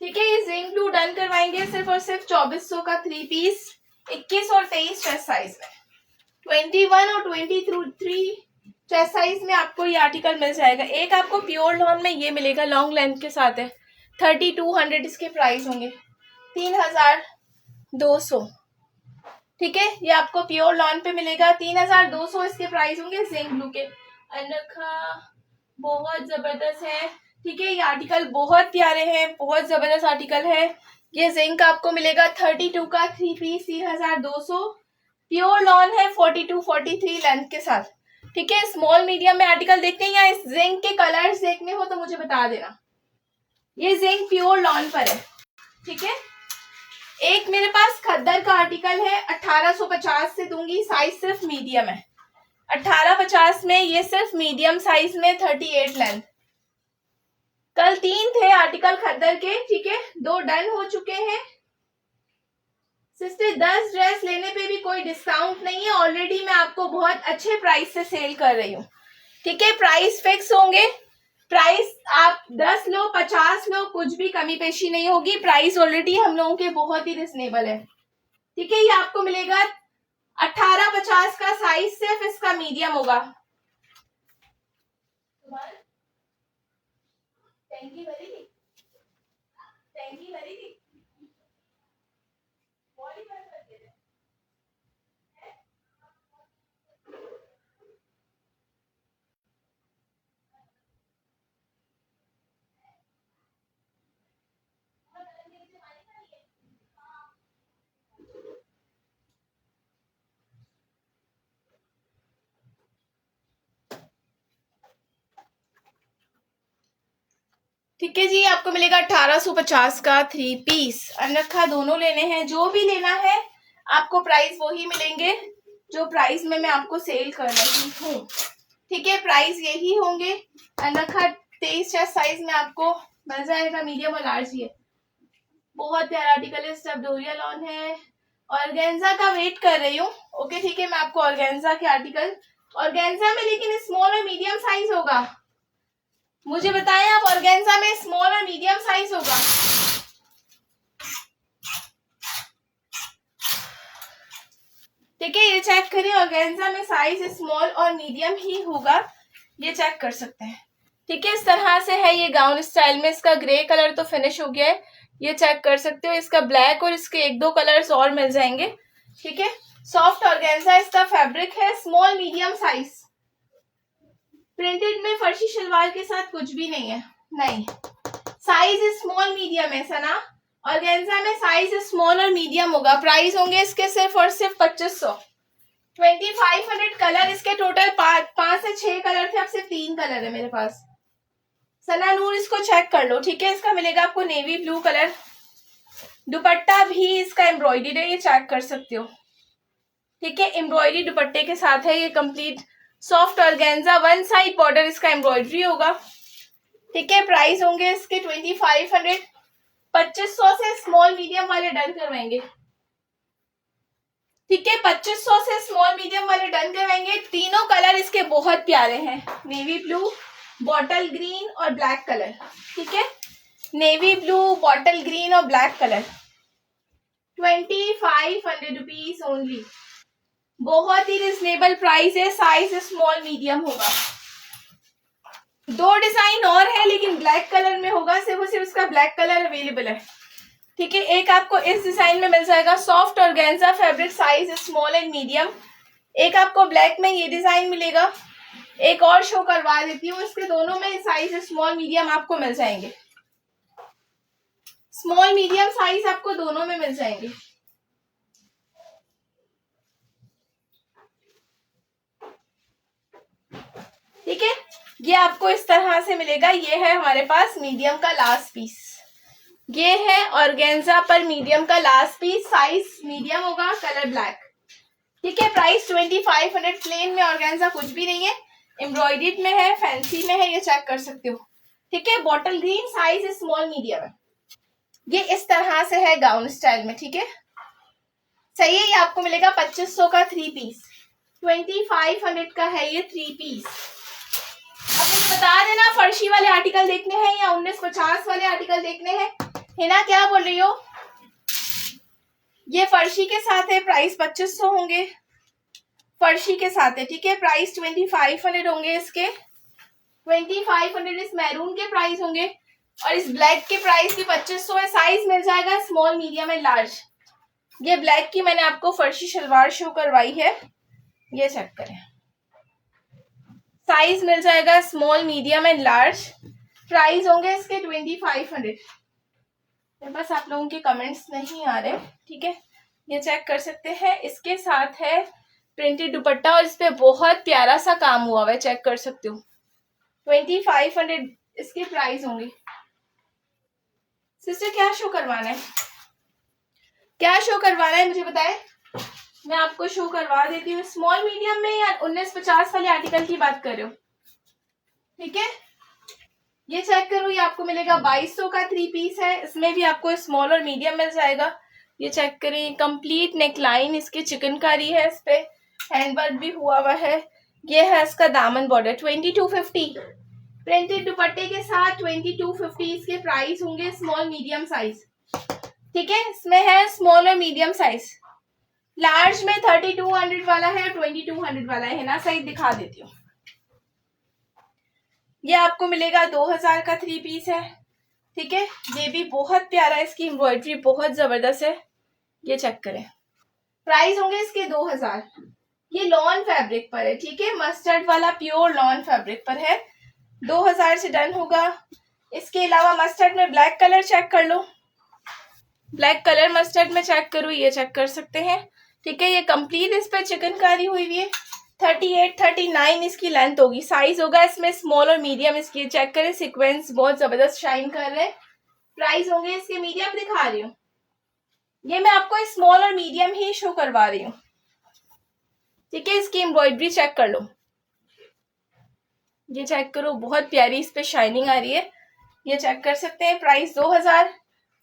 ठीक है, ये जिंक ब्लू डन करवाएंगे सिर्फ और सिर्फ 2400 का 3 पीस। 21 और 23 चेस्ट साइज में, 21 और 23 चेस्ट साइज में आपको ये आर्टिकल मिल जाएगा। एक आपको प्योर लॉन में ये मिलेगा, लॉन्ग लेंथ के साथ है। 3200 इसके प्राइस होंगे, 3200, ठीक है। ये आपको प्योर लॉन पे मिलेगा 3200 इसके प्राइस होंगे। जिंक ब्लू के अनरखा बहुत जबरदस्त है, ठीक है। ये आर्टिकल बहुत प्यारे हैं, बहुत जबरदस्त आर्टिकल है। ये जिंक आपको मिलेगा 32 का 3 पीस 3200। प्योर लॉन है 42-43 लेंथ के साथ, ठीक है। स्मॉल मीडियम में आर्टिकल देखते हैं या इस जिंक के कलर्स देखने हो तो मुझे बता देना। ये जिंक प्योर लॉन पर है, ठीक है। एक मेरे पास खद्दर का आर्टिकल है, 1850 से दूंगी, साइज सिर्फ मीडियम है। 1850 में ये सिर्फ मीडियम साइज में 38 लेंथ। कल 3 थे आर्टिकल खद्दर के, ठीक है, 2 डन हो चुके हैं। सिस्टर 10 ड्रेस लेने पे भी कोई डिस्काउंट नहीं है, ऑलरेडी मैं आपको बहुत अच्छे प्राइस से सेल कर रही हूँ, ठीक है। प्राइस फिक्स होंगे, प्राइस आप 10 लो 50 लो, कुछ भी कमी पेशी नहीं होगी। प्राइस ऑलरेडी हम लोगों के बहुत ही रिजनेबल है, ठीक है। ये आपको मिलेगा 1850 का, साइज सिर्फ इसका मीडियम होगा। ठीक है जी, आपको मिलेगा 1850 का 3 पीस। अनरखा दोनों लेने हैं, जो भी लेना है आपको प्राइस वही मिलेंगे जो प्राइस में मैं आपको सेल कर रही हूँ। ठीक है, प्राइस यही होंगे। अनरखा 23 साइज में आपको मिल जाएगा, मीडियम और लार्ज। ये बहुत प्यारा आर्टिकल है, स्टफ डोरिया लॉन है। ऑर्गेन्जा का वेट कर रही हूँ। ओके ठीक है, मैं आपको ऑर्गेन्जा के आर्टिकल, ऑर्गेन्जा में लेकिन स्मॉल और मीडियम साइज होगा। मुझे बताएं आप, ऑर्गेन्जा में स्मॉल और मीडियम साइज होगा। ठीक है, ये चेक करिए, ऑर्गेन्जा में साइज स्मॉल और मीडियम ही होगा, ये चेक कर सकते हैं। ठीक है, इस तरह से है ये गाउन स्टाइल में। इसका ग्रे कलर तो फिनिश हो गया है, ये चेक कर सकते हो। इसका ब्लैक और इसके 1-2 कलर्स और मिल जाएंगे। ठीक है, सॉफ्ट ऑर्गेन्जा इसका फैब्रिक है, स्मॉल मीडियम साइज। प्रिंटेड में फर्शी शलवार के साथ कुछ भी नहीं है, नहीं। साइज स्मॉल मीडियम है सना, ऑर्गेन्जा में साइज स्मॉल और मीडियम होगा। प्राइस होंगे इसके सिर्फ और सिर्फ 2500। 2500 कलर इसके टोटल 5 से 6 कलर थे, अब सिर्फ 3 कलर है मेरे पास। सना नूर इसको चेक कर लो। ठीक है, इसका मिलेगा आपको नेवी ब्लू कलर। दुपट्टा भी इसका एम्ब्रॉयडरी है, ये चेक कर सकते हो। ठीक है, एम्ब्रॉयडरी दुपट्टे के साथ है ये complete. Soft organza, one side border इसका एम्ब्रॉयडरी होगा। ठीक है, प्राइस होंगे इसके 2500। 2500 से स्मॉल मीडियम वाले डन करवाएंगे। ठीक है, 2500 से स्मॉल मीडियम वाले डन करवाएंगे। तीनों कलर इसके बहुत प्यारे हैं, नेवी ब्लू, बॉटल ग्रीन और ब्लैक कलर। ठीक है, नेवी ब्लू, बॉटल ग्रीन और ब्लैक कलर। 2500 रुपीज ओनली, बहुत ही रिजनेबल प्राइस है। साइज स्मॉल मीडियम होगा। 2 डिजाइन और है लेकिन ब्लैक कलर में होगा, सिर्फ और सिर्फ इसका ब्लैक कलर अवेलेबल है। ठीक है, एक आपको इस डिजाइन में मिल जाएगा, soft organza fabric, size small and medium. एक आपको ब्लैक में ये डिजाइन मिलेगा, एक और शो करवा देती हूँ। इसके दोनों में साइज स्मॉल मीडियम आपको मिल जाएंगे। स्मॉल मीडियम साइज आपको दोनों में मिल जाएंगे। ठीक है, ये आपको इस तरह से मिलेगा। ये है हमारे पास मीडियम का लास्ट पीस। ये है ऑर्गेन्जा पर मीडियम का लास्ट पीस, साइज मीडियम होगा, कलर ब्लैक। ठीक है, प्राइस 2500। प्लेन में ऑर्गेन्जा कुछ भी नहीं है, एम्ब्रॉयडर्ड में है, फैंसी में है, ये चेक कर सकते हो। ठीक है, bottle green, size small medium है। ये इस तरह से है गाउन स्टाइल में। ठीक है, सही है, ये आपको मिलेगा 2500 का 3 पीस। 2500 का है ये 3 पीस। अब मुझे बता देना, फर्शी वाले आर्टिकल देखने हैं या 1950 वाले आर्टिकल देखने हैं? है ना, क्या बोल रही हो? ये फर्शी के साथ है, प्राइस 2500 होंगे, फर्शी के साथ है। ठीक है, प्राइस 2500 होंगे इसके। 2500 इस मैरून के प्राइस होंगे और इस ब्लैक के प्राइस भी 2500 है। साइज मिल जाएगा स्मॉल, मीडियम एंड लार्ज। ये ब्लैक की मैंने आपको फर्शी शलवार शो करवाई है, ये चेक करें। साइज मिल जाएगा small, medium and large. Price होंगे इसके 2500। मेरे पास आप लोगों के कमेंट्स नहीं आ रहे। ठीक है, ये चेक कर सकते हैं। इसके साथ है प्रिंटेड दुपट्टा और इस पे बहुत प्यारा सा काम हुआ हुआ है, चेक कर सकते हो। 2500 इसके प्राइस होंगे। सिस्टर क्या शो करवाना है, क्या शो करवाना है मुझे बताएं, मैं आपको शो करवा देती हूँ। स्मॉल मीडियम में या 1950 वाले आर्टिकल की बात कर रहे हो? ठीक है, ये चेक करो, ये आपको मिलेगा 2200 का 3 पीस है। इसमें भी आपको स्मॉल और मीडियम मिल जाएगा। ये चेक करें, कंप्लीट नेकलाइन इसकी चिकनकारी है, इस पे हैंडवर्क भी हुआ हुआ है। ये है इसका दामन बॉर्डर। 2250 प्रिंटेड दुपट्टे के साथ 2250 इसके प्राइस होंगे, स्मॉल मीडियम साइज। ठीक है, इसमें है स्मॉल और मीडियम साइज। लार्ज में 3200 वाला है और 2200 वाला है ना, साइज दिखा देती हूँ। ये आपको मिलेगा 2000 का 3 पीस है। ठीक है, ये भी बहुत प्यारा है, इसकी एम्ब्रॉयडरी बहुत जबरदस्त है, ये चेक करें। प्राइस होंगे इसके 2000। ये लॉन फैब्रिक पर है। ठीक है, मस्टर्ड वाला प्योर लॉन फैब्रिक पर है, 2000 से डन होगा। इसके अलावा मस्टर्ड में ब्लैक कलर चेक कर लो, ब्लैक कलर मस्टर्ड में चेक करो, ये चेक कर सकते हैं। ठीक है, ये कंप्लीट इस पर चिकनकारी हुई हुई है, 38-39 इसकी लेंथ होगी। साइज होगा इसमें स्मॉल और मीडियम। इसकी चेक करें, सीक्वेंस बहुत जबरदस्त शाइन कर रहे हैं। प्राइस होंगे इसके, मीडियम दिखा रही हूँ, ये मैं आपको स्मॉल और मीडियम ही शो करवा रही हूँ, ठीक है। इसकी एम्ब्रॉयडरी चेक कर लो, ये चेक करो, बहुत प्यारी इस पे शाइनिंग आ रही है, ये चेक कर सकते हैं। प्राइस 2000।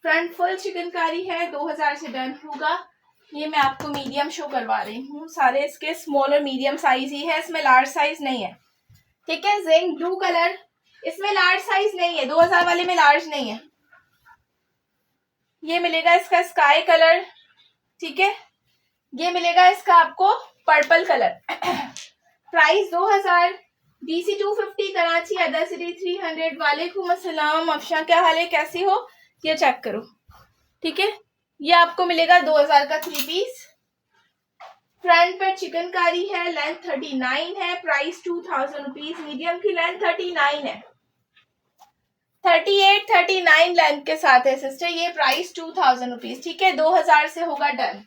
फ्रंट फुल चिकनकारी है, 2000 से डन होगा। ये मैं आपको मीडियम शो करवा रही हूँ, सारे इसके स्मॉल और मीडियम साइज ही है, इसमें लार्ज साइज नहीं है, ठीक है। जिंक ब्लू कलर, इसमें लार्ज साइज नहीं है, 2000 वाले में लार्ज नहीं है। ये मिलेगा इसका स्काई कलर, ठीक है। ये मिलेगा इसका आपको purple colour. Price 2000। DC 250 Karachi, other city 300। वालेकुम अस्सलाम अफशा, क्या हाल है, कैसी हो? ये चेक करो, ठीक है। ये आपको मिलेगा 2000 का 3 पीस। फ्रंट पर चिकनकारी है, लेंथ 39 है, प्राइस 2000 रुपीज। मीडियम की लेंथ 39 है, 38-39 लेंथ के साथ है सिस्टर। ये प्राइस 2000 रुपीज, ठीक है। 2000 से होगा डन।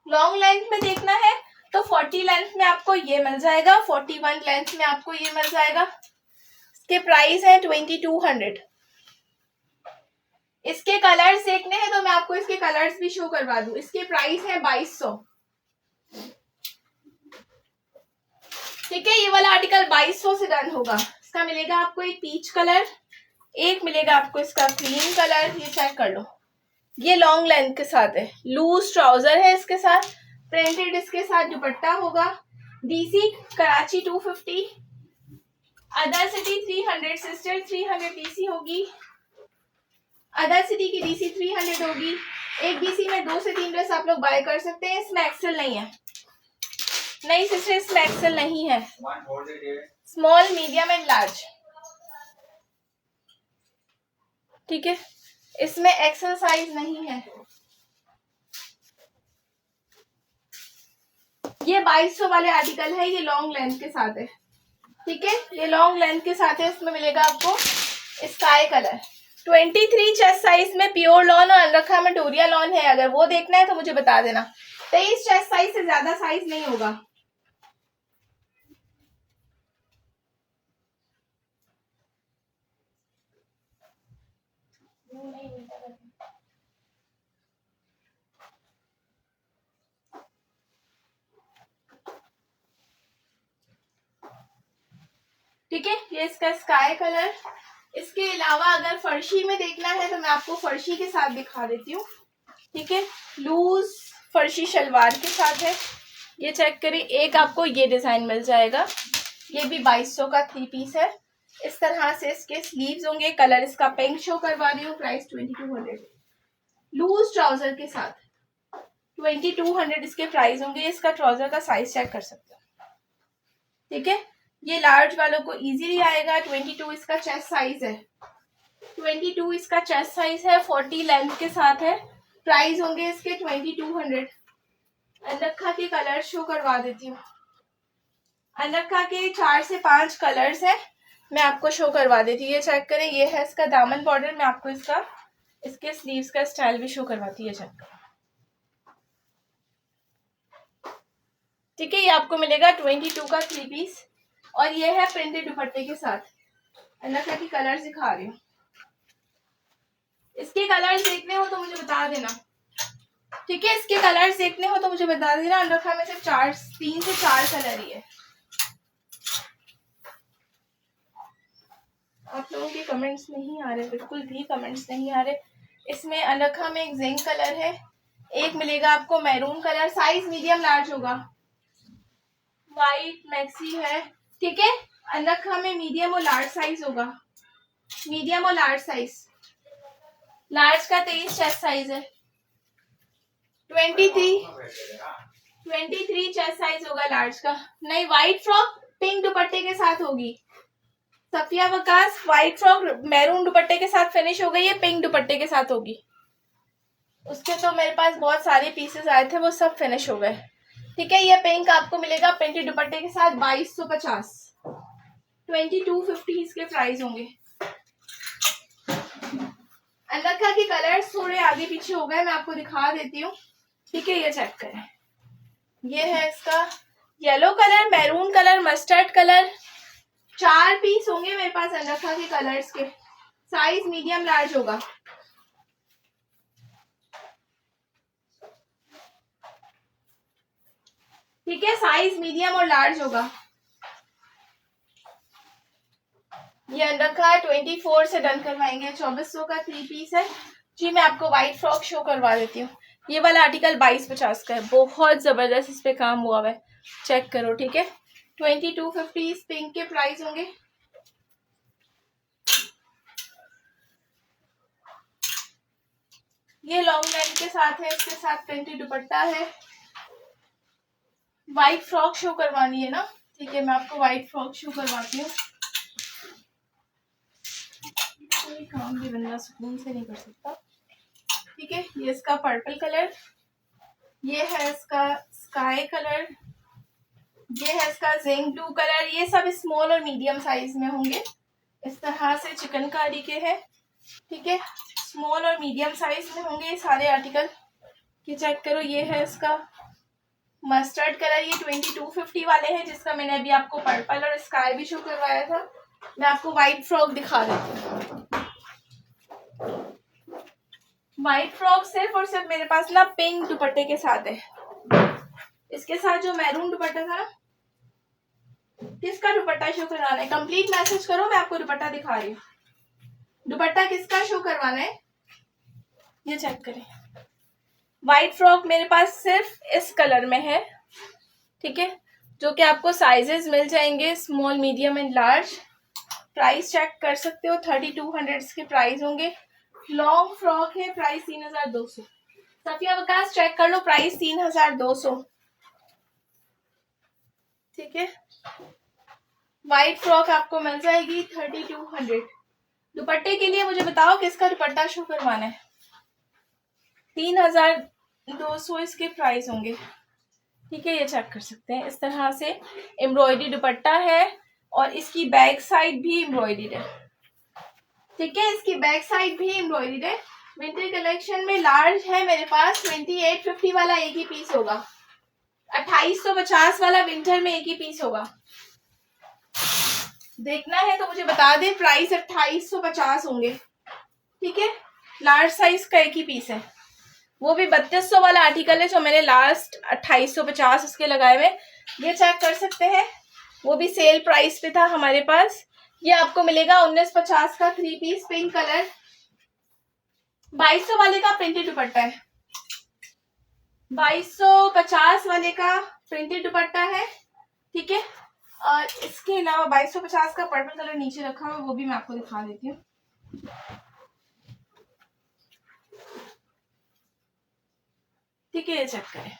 लॉन्ग लेंथ में देखना है तो 40 लेंथ में आपको ये मिल जाएगा, 41 लेंथ में आपको ये मिल जाएगा। इसके प्राइस है 2200। इसके कलर्स देखने हैं तो मैं आपको इसके कलर्स भी शो करवा दूं। इसके प्राइस है 2200, ठीक है। ये वाला आर्टिकल 2200 से डन होगा। इसका मिलेगा आपको एक पीच कलर, एक मिलेगा आपको इसका क्रीम कलर, ये चेक कर लो। ये लॉन्ग लेंथ के साथ है, लूज ट्राउजर है इसके साथ, प्रिंटेड इसके साथ दुपट्टा होगा। DC Karachi 250, other city 300 sister, 300 DC होगी। अदर सिटी की DC 300 होगी। एक DC में 2 से 3 ड्रेस आप लोग बाय कर सकते हैं। इसमें एक्सेल नहीं है, नहीं सिस्टर इसमें एक्सेल नहीं है, स्मॉल मीडियम एंड लार्ज, ठीक है। इसमें एक्सेल साइज नहीं है। ये 2200 वाले आर्टिकल है, ये लॉन्ग लेंथ के साथ है, ठीक है। ये लॉन्ग लेंथ के साथ है। इसमें मिलेगा आपको स्काई कलर। 23 चेस्ट साइज में प्योर लॉन और अनरखा में डोरिया लॉन है, अगर वो देखना है तो मुझे बता देना। 23 चेस्ट साइज से ज्यादा साइज नहीं होगा। ठीक है, ये इसका स्काई कलर। इसके अलावा अगर फर्शी में देखना है तो मैं आपको फर्शी के साथ दिखा देती हूँ, ठीक है। लूज फर्शी शलवार के साथ है, ये चेक करें। एक आपको ये डिजाइन मिल जाएगा, ये भी 2200 का 3 पीस है। इस तरह से इसके स्लीव्स होंगे। कलर इसका पिंक शो करवा रही हूँ, प्राइस 2200। लूज ट्राउजर के साथ 2200 इसके प्राइस होंगे। इसका ट्राउजर का साइज चेक कर सकते हो, ठीक है। ये लार्ज वालों को इजीली आएगा। 22 इसका चेस्ट साइज है, 22 इसका चेस्ट साइज है, 40 लेंथ के साथ है। प्राइस होंगे इसके 2200। अनरखा के कलर शो करवा देती हूँ। अनरखा के 4 से 5 कलर्स है, मैं आपको शो करवा देती हूँ। ये चेक करें, ये है इसका दामन बॉर्डर। मैं आपको इसके स्लीव्स का स्टाइल भी शो करवाती है, चेक करें, ठीक है। ये आपको मिलेगा 22 का 3 पीस और ये है प्रिंटेड दुपट्टे के साथ। अनरखा की कलर्स दिखा रही हूँ। इसके कलर्स देखने हो तो मुझे बता देना, ठीक है। इसके कलर्स देखने हो तो मुझे बता देना। अनरखा में सिर्फ 3 से 4 कलर ही है। आप लोगों के कमेंट्स नहीं आ रहे, बिल्कुल भी कमेंट्स नहीं आ रहे। इसमें अनरखा में एक जिंक कलर है, एक मिलेगा आपको maroon colour. Size medium large होगा। वाइट मैक्सी है, ठीक है। अनरखा में मीडियम और लार्ज साइज होगा, मीडियम और लार्ज साइज। लार्ज का 23 चेस्ट साइज है, 23 चेस्ट साइज होगा लार्ज का। नहीं, व्हाइट फ्रॉक पिंक दुपट्टे के साथ होगी। Safia Waqas, white frock maroon दुपट्टे के साथ फिनिश हो गई है, पिंक दुपट्टे के साथ होगी। उसके तो मेरे पास बहुत सारे पीसेस आए थे, वो सब फिनिश हो गए, ठीक है। ये पिंक आपको मिलेगा प्रिंटेड दुपट्टे के साथ 2250। 2250 इसके प्राइस होंगे। अनरखा के कलर्स थोड़े आगे पीछे हो गए, मैं आपको दिखा देती हूँ, ठीक है। ये चेक करें, ये है इसका yellow colour, maroon colour, mustard colour, 4 piece होंगे मेरे पास अनरखा के कलर्स के। साइज मीडियम लार्ज होगा। ठीक है, साइज मीडियम और लार्ज होगा। ये अनरखा 24 से डन करवाएंगे। 2400 का 3 पीस है जी। मैं आपको व्हाइट फ्रॉक शो करवा देती हूँ। ये वाला आर्टिकल 2250 का है, बहुत जबरदस्त इस पे काम हुआ हुआ है, चेक करो। ठीक है, 2250 इस पिंक के प्राइस होंगे। ये लॉन्ग लाइन के साथ है, इसके साथ प्रिंटेड दुपट्टा है। व्हाइट फ्रॉक शो करवानी है ना? ठीक है, मैं आपको व्हाइट फ्रॉक शो करवाती हूँ। कोई काम भी बंदा सुकून से नहीं कर सकता। ठीक है, ये इसका पर्पल कलर, ये है इसका स्काई कलर, ये है इसका जिंक ब्लू कलर। ये सब स्मॉल और मीडियम साइज में होंगे। इस तरह से चिकनकारी के हैं। ठीक है, स्मॉल और मीडियम साइज में होंगे ये सारे आर्टिकल। ये चेक करो, ये है इसका मस्टर्ड कलर। ये 2250 वाले हैं, जिसका मैंने अभी आपको पर्पल और स्काई भी शो करवाया था। मैं आपको व्हाइट फ्रॉक दिखा देती हूँ। व्हाइट फ्रॉक सिर्फ और सिर्फ मेरे पास ना पिंक दुपट्टे के साथ है। इसके साथ जो मैरून दुपट्टा था ना, किसका दुपट्टा शो करवाना है? कंप्लीट मैसेज करो, मैं आपको दुपट्टा दिखा रही हूँ। दुपट्टा किसका शो करवाना है ये चेक करें। व्हाइट फ्रॉक मेरे पास सिर्फ इस कलर में है। ठीक है, जो कि आपको साइजेस मिल जाएंगे small, medium and large. Price check कर सकते हो, 3200 के प्राइस होंगे। लॉन्ग फ्रॉक है, प्राइस 3200। सफिया वकास चेक कर लो, प्राइस 3200। ठीक है, व्हाइट फ्रॉक आपको मिल जाएगी 3200। दुपट्टे के लिए मुझे बताओ किसका दुपट्टा शो करवाना है। 3200 इसके प्राइस होंगे। ठीक है, ये चेक कर सकते हैं। इस तरह से एम्ब्रॉयडरी दुपट्टा है और इसकी बैक साइड भी एम्ब्रॉयडरी है। ठीक है, इसकी बैक साइड भी एम्ब्रॉयडरी है। विंटर कलेक्शन में लार्ज है मेरे पास। 2850 वाला एक ही पीस होगा। 2850 वाला विंटर में एक ही पीस होगा। देखना है तो मुझे बता दे। प्राइस 2850 होंगे। ठीक है, लार्ज साइज का एक ही पीस है। वो भी 3200 वाला आर्टिकल है जो मैंने लास्ट 2850 उसके लगाए हुए। ये चेक कर सकते हैं, वो भी सेल प्राइस पे था हमारे पास। ये आपको मिलेगा 1950 का 3 पीस पिंक कलर। 2200 वाले का प्रिंटेड दुपट्टा है। 2250 वाले का प्रिंटेड दुपट्टा है। ठीक है, और इसके अलावा 2250 का पर्पल कलर नीचे रखा हुआ, वो भी मैं आपको दिखा देती हूँ। ठीक है, ये चेक करें।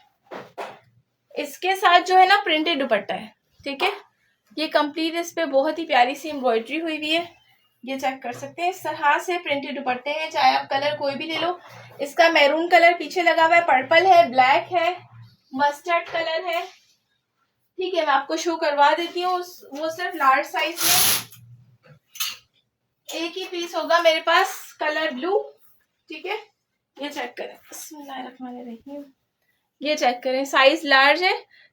इसके साथ जो है ना प्रिंटेड दुपट्टा है। ठीक है, ये कंप्लीट इस पे बहुत ही प्यारी सी एम्ब्रॉयडरी हुई हुई है। ये चेक कर सकते हैं। इस तरह से प्रिंटेड दुपट्टे हैं, चाहे आप कलर कोई भी ले लो। इसका मैरून कलर पीछे लगा हुआ है, पर्पल है, ब्लैक है, मस्टर्ड कलर है। ठीक है, मैं आपको शो करवा देती हूँ। वो सिर्फ लार्ज साइज में एक ही पीस होगा मेरे पास, कलर ब्लू। ठीक है, ये चेक करें। बिस्मिल्लाहिर्रहमानिर्रहीम। ये चेक करें, साइज लार्ज है।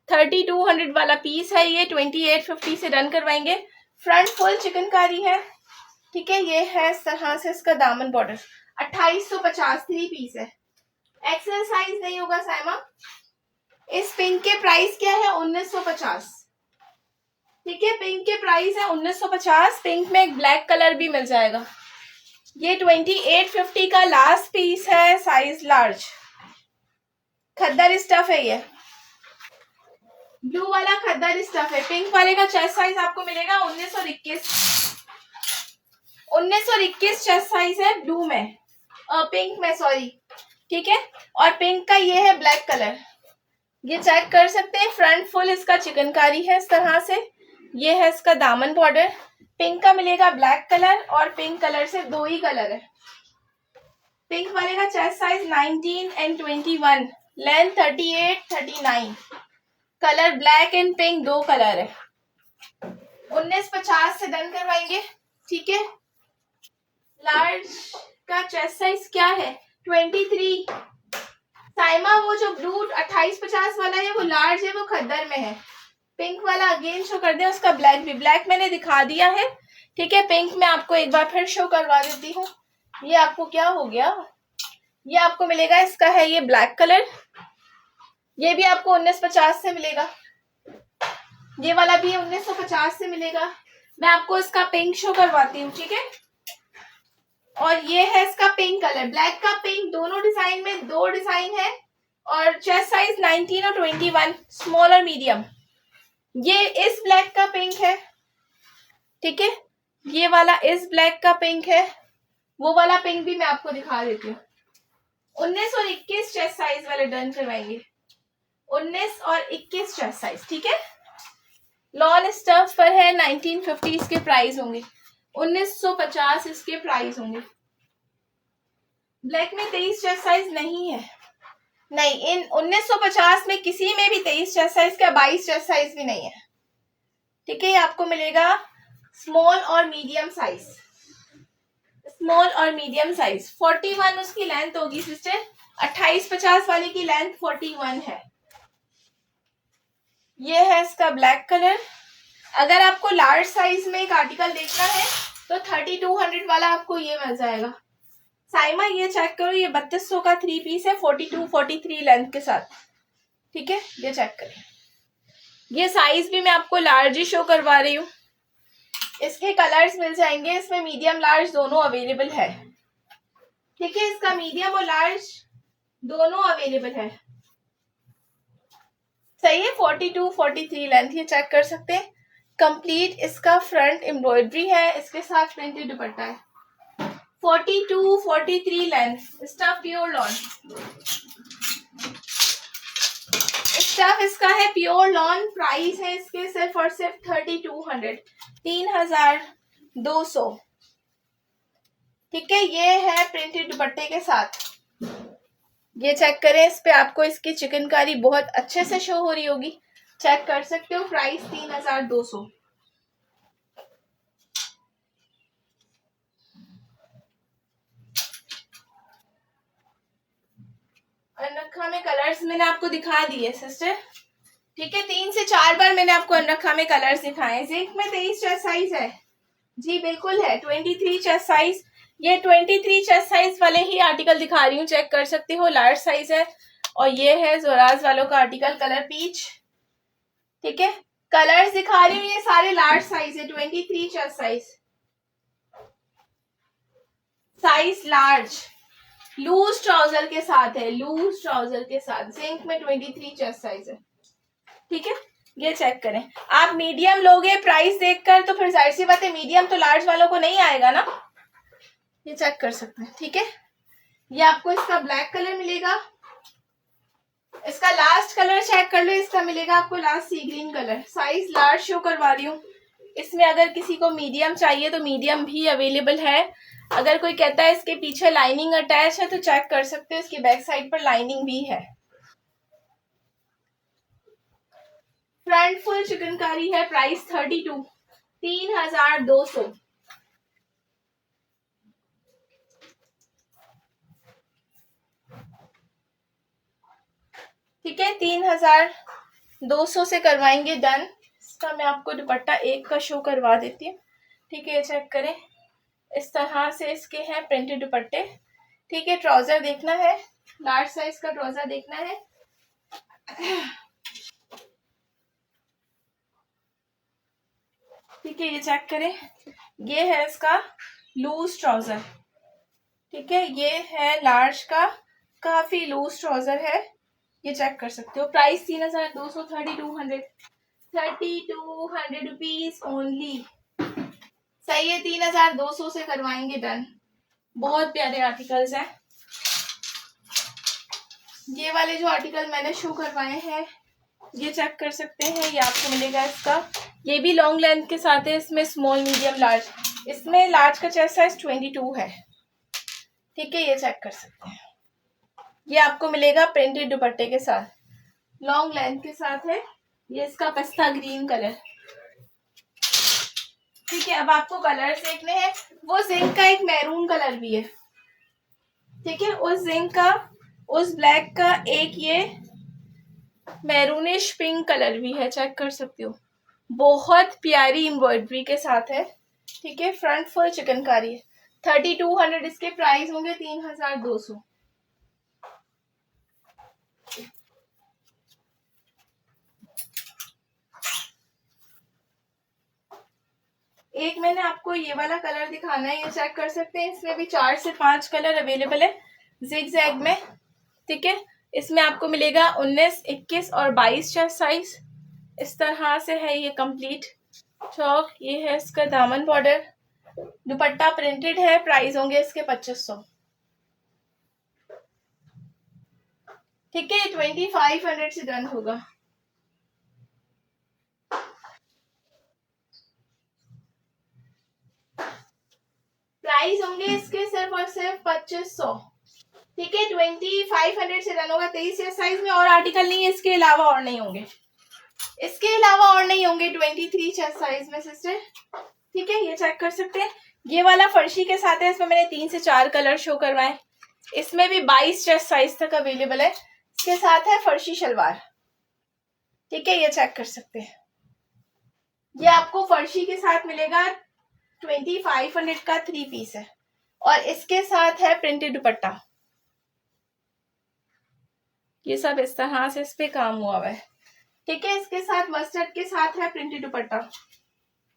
3200 वाला पीस है ये। 2850 से डन करवाएंगे। फ्रंट फुल चिकनकारी है। ठीक है, ये है इस तरह से इसका दामन बॉर्डर। 2850 3 पीस है। एक्सेल साइज नहीं होगा साइमा। इस पिंक के प्राइस क्या है? 1950। ठीक है, पिंक के प्राइस है 1950। पिंक में एक ब्लैक कलर भी मिल जाएगा। ये 2850 का लास्ट पीस है, साइज लार्ज। खद्दर स्टफ है ये, ब्लू वाला खद्दर स्टफ है। पिंक वाले का चेस्ट साइज आपको मिलेगा 1921। 1921 चेस्ट साइज है ब्लू में, पिंक में, सॉरी। ठीक है, और पिंक का ये है ब्लैक कलर। ये चेक कर सकते हैं। फ्रंट फुल इसका चिकनकारी है इस तरह से। ये है इसका दामन बॉर्डर। पिंक का मिलेगा ब्लैक कलर और पिंक कलर से 2 ही कलर है। पिंक वाले का chest size 19 and 21, length 38 39। Colour black and pink, 2 colour है। 1950 से डन करवाएंगे। ठीक है, लार्ज का चेस्ट साइज क्या है? 23। साइमा वो जो ब्लू 2850 वाला है वो लार्ज है, वो खद्दर में है। पिंक वाला अगेन शो कर दे, उसका ब्लैक भी, ब्लैक मैंने दिखा दिया है, ठीक है। पिंक में आपको एक बार फिर शो करवा देती हूँ। ये आपको क्या हो गया, ये आपको मिलेगा, इसका है ये ब्लैक कलर, ये भी आपको 1950 से मिलेगा, ये वाला भी 1950 से मिलेगा। मैं आपको इसका पिंक शो करवाती हूँ, ठीक है। और ये है इसका पिंक कलर, ब्लैक का पिंक, दोनों डिजाइन में 2 डिजाइन है। और चेस्ट साइज 19 और 21, स्मॉल और मीडियम। ये इस ब्लैक का पिंक है, ठीक है। ये वाला इस ब्लैक का पिंक है, वो वाला पिंक भी मैं आपको दिखा देती हूँ। 19 और 21 चेस्ट साइज वाले डन करवाएंगे, 19 और 21 चेस्ट साइज, ठीक है। लॉन स्टफ पर है, 1950 इसके प्राइस होंगे, 1950 इसके प्राइस होंगे। ब्लैक में 23 चेस्ट साइज नहीं है, नहीं, इन 1950 में किसी में भी 23 चेस्ट साइज का 22 चेस्ट साइज भी नहीं है, ठीक है। ये आपको मिलेगा स्मॉल और मीडियम साइज, स्मॉल और मीडियम साइज। 41 उसकी लेंथ होगी सिस्टर, 28-50 वाले की लेंथ 41 है। ये है इसका ब्लैक कलर। अगर आपको लार्ज साइज में एक आर्टिकल देखना है तो 3200 वाला आपको ये मिल जाएगा। साइमा ये चेक करो, ये 3200 का 3 पीस है, 42-43 लेंथ के साथ, ठीक है। ये चेक करें, ये साइज भी मैं आपको लार्ज ही शो करवा रही हूँ। इसके कलर्स मिल जाएंगे, इसमें मीडियम लार्ज दोनों अवेलेबल है, ठीक है। इसका मीडियम और लार्ज दोनों अवेलेबल है, सही है। 42-43 लेंथ, ये चेक कर सकते हैं। कंप्लीट इसका फ्रंट एम्ब्रॉयडरी है, इसके साथ प्रिंटेड दुपट्टा है। 42-43 length, stuff pure lawn, stuff इसका है प्योर लॉन। प्राइस है इसके सिर्फ और सिर्फ 3200, 3200, ठीक है। ये है प्रिंटेड दुपट्टे के साथ, ये चेक करें, इस पे आपको इसकी चिकनकारी बहुत अच्छे से शो हो रही होगी, चेक कर सकते हो। प्राइस 3200। अनरखा में कलर्स मैंने आपको दिखा दिए सिस्टर, ठीक है। 3 से 4 बार मैंने आपको अनरखा में कलर्स दिखाए। जिंक में 23 चेस्ट साइज है, जी बिल्कुल है। 23 चेस्ट साइज, ये 23 चेस्ट साइज वाले ही आर्टिकल दिखा रही हूँ, चेक कर सकते हो। लार्ज साइज है। और ये है जोराज वालों का आर्टिकल, कलर पीच, ठीक है। कलर्स दिखा रही हूँ, ये सारे लार्ज साइज है। 23 chest size, size large, loose trouser के साथ है, लूज ट्राउजर के साथ। जिंक में 23 चेस्ट साइज है, ठीक है। ये चेक करें। आप मीडियम लोगे प्राइस देखकर तो फिर जाहिर सी बात है मीडियम तो लार्ज वालों को नहीं आएगा ना, ये चेक कर सकते हैं, ठीक है। ये आपको इसका ब्लैक कलर मिलेगा, इसका लास्ट कलर चेक कर लो, इसका मिलेगा आपको last sea green colour. Size large show करवा रही हूँ। इसमें अगर किसी को मीडियम चाहिए तो मीडियम भी अवेलेबल है। अगर कोई कहता है इसके पीछे लाइनिंग अटैच है तो चेक कर सकते हो, इसकी बैक साइड पर लाइनिंग भी है। फ्रंट फुल चिकनकारी है। प्राइस 3200। ठीक है, 3200 से करवाएंगे डन। इसका मैं आपको दुपट्टा एक का शो करवा देती हूँ, ठीक है। ये चेक करें, इस तरह से इसके हैं प्रिंटेड दुपट्टे, ठीक है। ट्राउजर देखना है, लार्ज साइज का ट्राउजर देखना है। ठीक है, ये चेक करें, ये है इसका लूज ट्राउजर, ठीक है। ये है लार्ज का, काफी लूज ट्राउजर है, ये चेक कर सकते हो। प्राइस 3200, 3200 रुपीज ओनली, सही है। 3200 से करवाएंगे डन। बहुत प्यारे आर्टिकल्स हैं ये वाले। जो आर्टिकल मैंने शो करवाए हैं ये चेक कर सकते हैं। ये आपको मिलेगा इसका, ये भी लॉन्ग लेंथ के साथ है। इसमें स्मॉल मीडियम लार्ज, इसमें लार्ज का चेस्ट साइज 22 है, ठीक है। ये चेक कर सकते हैं, ये आपको मिलेगा प्रिंटेड दुपट्टे के साथ, लॉन्ग लेंथ के साथ है। ये इसका पिस्ता ग्रीन कलर, ठीक है। अब आपको कलर देखने हैं। वो जिंक का एक मैरून कलर भी है, ठीक है। उस जिंक का, उस ब्लैक का एक ये मैरूनिश पिंक कलर भी है, चेक कर सकते हो। बहुत प्यारी एम्ब्रॉयडरी के साथ है, ठीक है। फ्रंट फुल चिकनकारी है। 3200 इसके प्राइस होंगे, 3200। एक मैंने आपको ये वाला कलर दिखाना है, ये चेक कर सकते हैं। इसमें भी 4 से 5 कलर अवेलेबल है जिग जैग में, ठीक है। इसमें आपको मिलेगा 19, 21 और 22 चेस्ट साइज। इस तरह से है ये कंप्लीट फ्रॉक। ये है इसका दामन बॉर्डर, दुपट्टा प्रिंटेड है। प्राइस होंगे इसके 2500, ठीक है। 2500 से डन होगा। प्राइस होंगे इसके सिर्फ और सिर्फ 2500, ठीक है। 2500 से रन होगा। 23 साइज में और आर्टिकल नहीं है, इसके अलावा और नहीं होंगे, इसके अलावा और नहीं होंगे 23 चेस्ट साइज में सिस्टर, ठीक है। ये चेक कर सकते हैं। ये वाला फर्शी के साथ है, इसमें मैंने 3 से 4 कलर शो करवाए। इसमें भी 22 चेस्ट साइज तक अवेलेबल है। इसके साथ है फर्शी शलवार, ठीक है। ये चेक कर सकते हैं। ये आपको फर्शी के साथ मिलेगा। 2500 का 3 पीस है और इसके साथ है प्रिंटेड दुपट्टा। ये सब इस तरह से इस पे काम हुआ है, ठीक है। इसके साथ मस्टर्ड के साथ है प्रिंटेड दुपट्टा।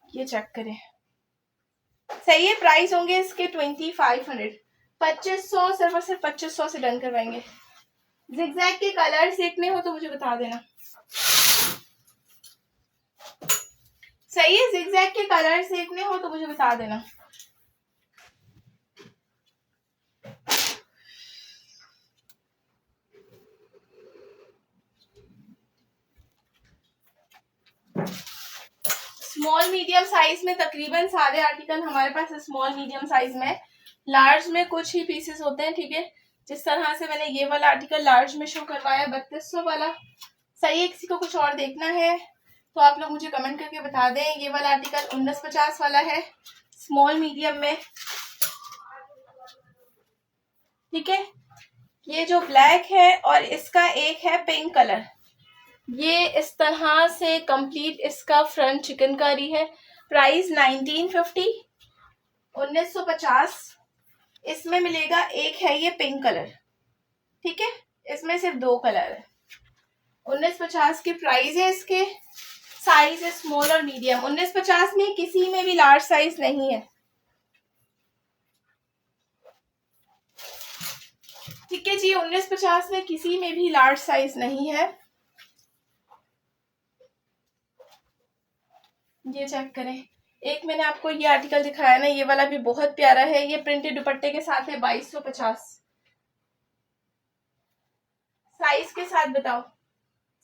ये चेक करें, सही है। प्राइस होंगे इसके 2500, 2500 सिर्फ और सिर्फ 2500 से डन करवाएंगे। जिगजैग के कलर देखने हो तो मुझे बता देना, सही है। जिगजैग के कलर देखने हो तो मुझे बता देना। स्मॉल मीडियम साइज में तकरीबन सारे आर्टिकल हमारे पास स्मॉल मीडियम साइज में, लार्ज में कुछ ही पीसेस होते हैं, ठीक है। जिस तरह से मैंने ये वाला आर्टिकल लार्ज में शो करवाया 3200 वाला, सही है। किसी को कुछ और देखना है तो आप लोग मुझे कमेंट करके बता दें। ये वाला आर्टिकल 1950 वाला है स्मॉल मीडियम में, ठीक है। ये जो ब्लैक है और इसका एक है पिंक कलर, ये इस तरह से कंप्लीट इसका फ्रंट चिकनकारी है। प्राइस 1950, 1950। इसमें मिलेगा एक है ये पिंक कलर, ठीक है। इसमें सिर्फ 2 कलर है। 1950 की प्राइस है। इसके साइज है स्मॉल और मीडियम। 1950 में किसी में भी लार्ज साइज नहीं है, ठीक है जी। 1950 में किसी में भी लार्ज साइज नहीं है। ये चेक करें। एक मैंने आपको ये आर्टिकल दिखाया ना, ये वाला भी बहुत प्यारा है। ये प्रिंटेड दुपट्टे के साथ है 2250। साइज के साथ बताओ,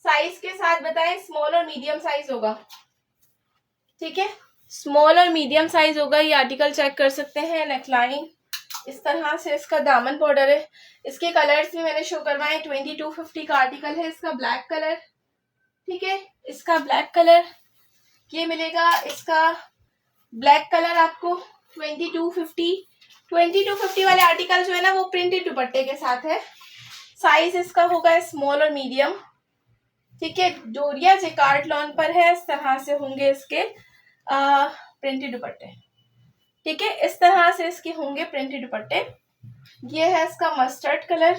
साइज के साथ बताएं। स्मॉल और मीडियम साइज होगा, ठीक है। स्मॉल और मीडियम साइज होगा। ये आर्टिकल चेक कर सकते हैं। नेकलाइन इस तरह से इसका दामन बॉर्डर है। इसके कलर्स भी मैंने शो करवाए। 2250 का आर्टिकल है। इसका ब्लैक कलर, ठीक है। इसका ब्लैक कलर ये मिलेगा। इसका ब्लैक कलर आपको 2250 वाले आर्टिकल जो है ना वो प्रिंटेड दुपट्टे के साथ है। साइज इसका होगा स्मॉल और मीडियम, ठीक है। डोरिया जेकार्ड लॉन पर है। इस तरह से होंगे इसके प्रिंटेड दुपट्टे, ठीक है। इस तरह से इसके होंगे प्रिंटेड दुपट्टे। ये है इसका मस्टर्ड कलर,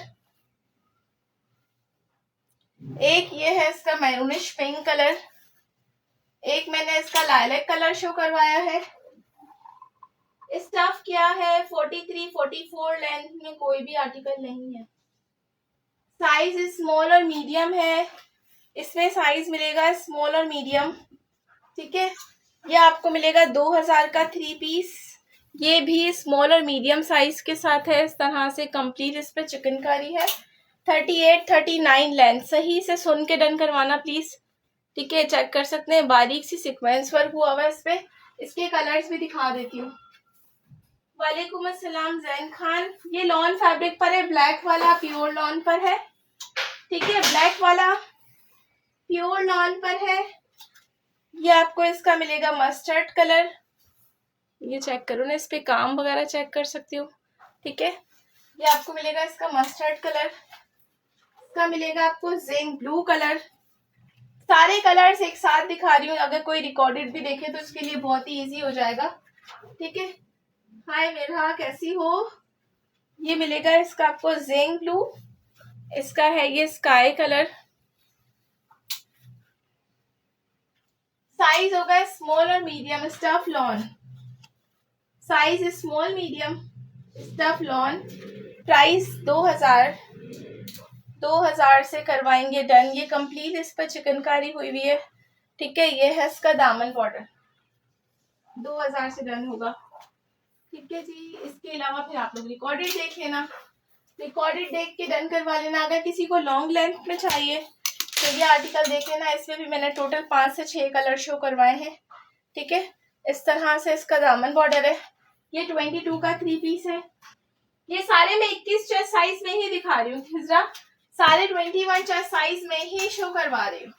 एक ये है इसका मैरूनिश पिंक कलर, एक मैंने इसका लाइलैक कलर शो करवाया है। स्टफ क्या है 43, 44 लेंथ में कोई भी आर्टिकल नहीं है। साइज स्मॉल और मीडियम है। इसमें साइज मिलेगा स्मॉल और मीडियम, ठीक है। ये आपको मिलेगा 2000 का 3 पीस। ये भी स्मॉल और मीडियम साइज के साथ है। इस तरह से कंप्लीट इस पे चिकनकारी है। 38, 39 लेंथ। सही से सुन के डन करवाना प्लीज, ठीक है। चेक कर सकते हैं बारीक सी सीक्वेंस वर्क हुआ हुआ है इस पे। इसके कलर्स भी दिखा देती हूँ। वालेकुम अस्सलाम जैन खान। ये लॉन फैब्रिक पर है, ब्लैक वाला प्योर लॉन पर है, ठीक है। ब्लैक वाला प्योर लॉन पर है। ये आपको इसका मिलेगा मस्टर्ड कलर। ये चेक करो ना, इस पे काम वगैरह चेक कर सकती हो, ठीक है। ये आपको मिलेगा इसका मस्टर्ड कलर। इसका मिलेगा आपको जिंक ब्लू कलर, सारे कलर्स एक साथ दिखा रही हूँ, अगर कोई रिकॉर्डेड भी देखे तो इसके लिए बहुत ही इजी हो जाएगा। ठीक है, हाय मेरा, कैसी हो? ये मिलेगा इसका आपको जेंग ब्लू, इसका है ये स्काई कलर, साइज होगा स्मॉल और medium, stuff lawn, size small medium stuff lawn, price 2000 से करवाएंगे डन। ये कंप्लीट इस पर चिकनकारी हुई हुई है। ठीक है, ये है इसका दामन बॉर्डर, 2000 से डन होगा। ठीक है जी, इसके अलावा फिर आप लोग रिकॉर्डेड देख लेना, रिकॉर्डेड देख के डन करवा लेना। अगर किसी को लॉन्ग लेंथ में चाहिए तो ये आर्टिकल देख लेना, इसमें भी मैंने टोटल 5 से 6 कलर शो करवाए हैं। ठीक है, इस तरह से इसका दामन बॉर्डर है। ये 22 का 3 पीस है। ये सारे मैं 21 चेस्ट साइज में ही दिखा रही हूँ खिजरा, सारे 21 चेस्ट साइज में ही शो करवा रही हूँ।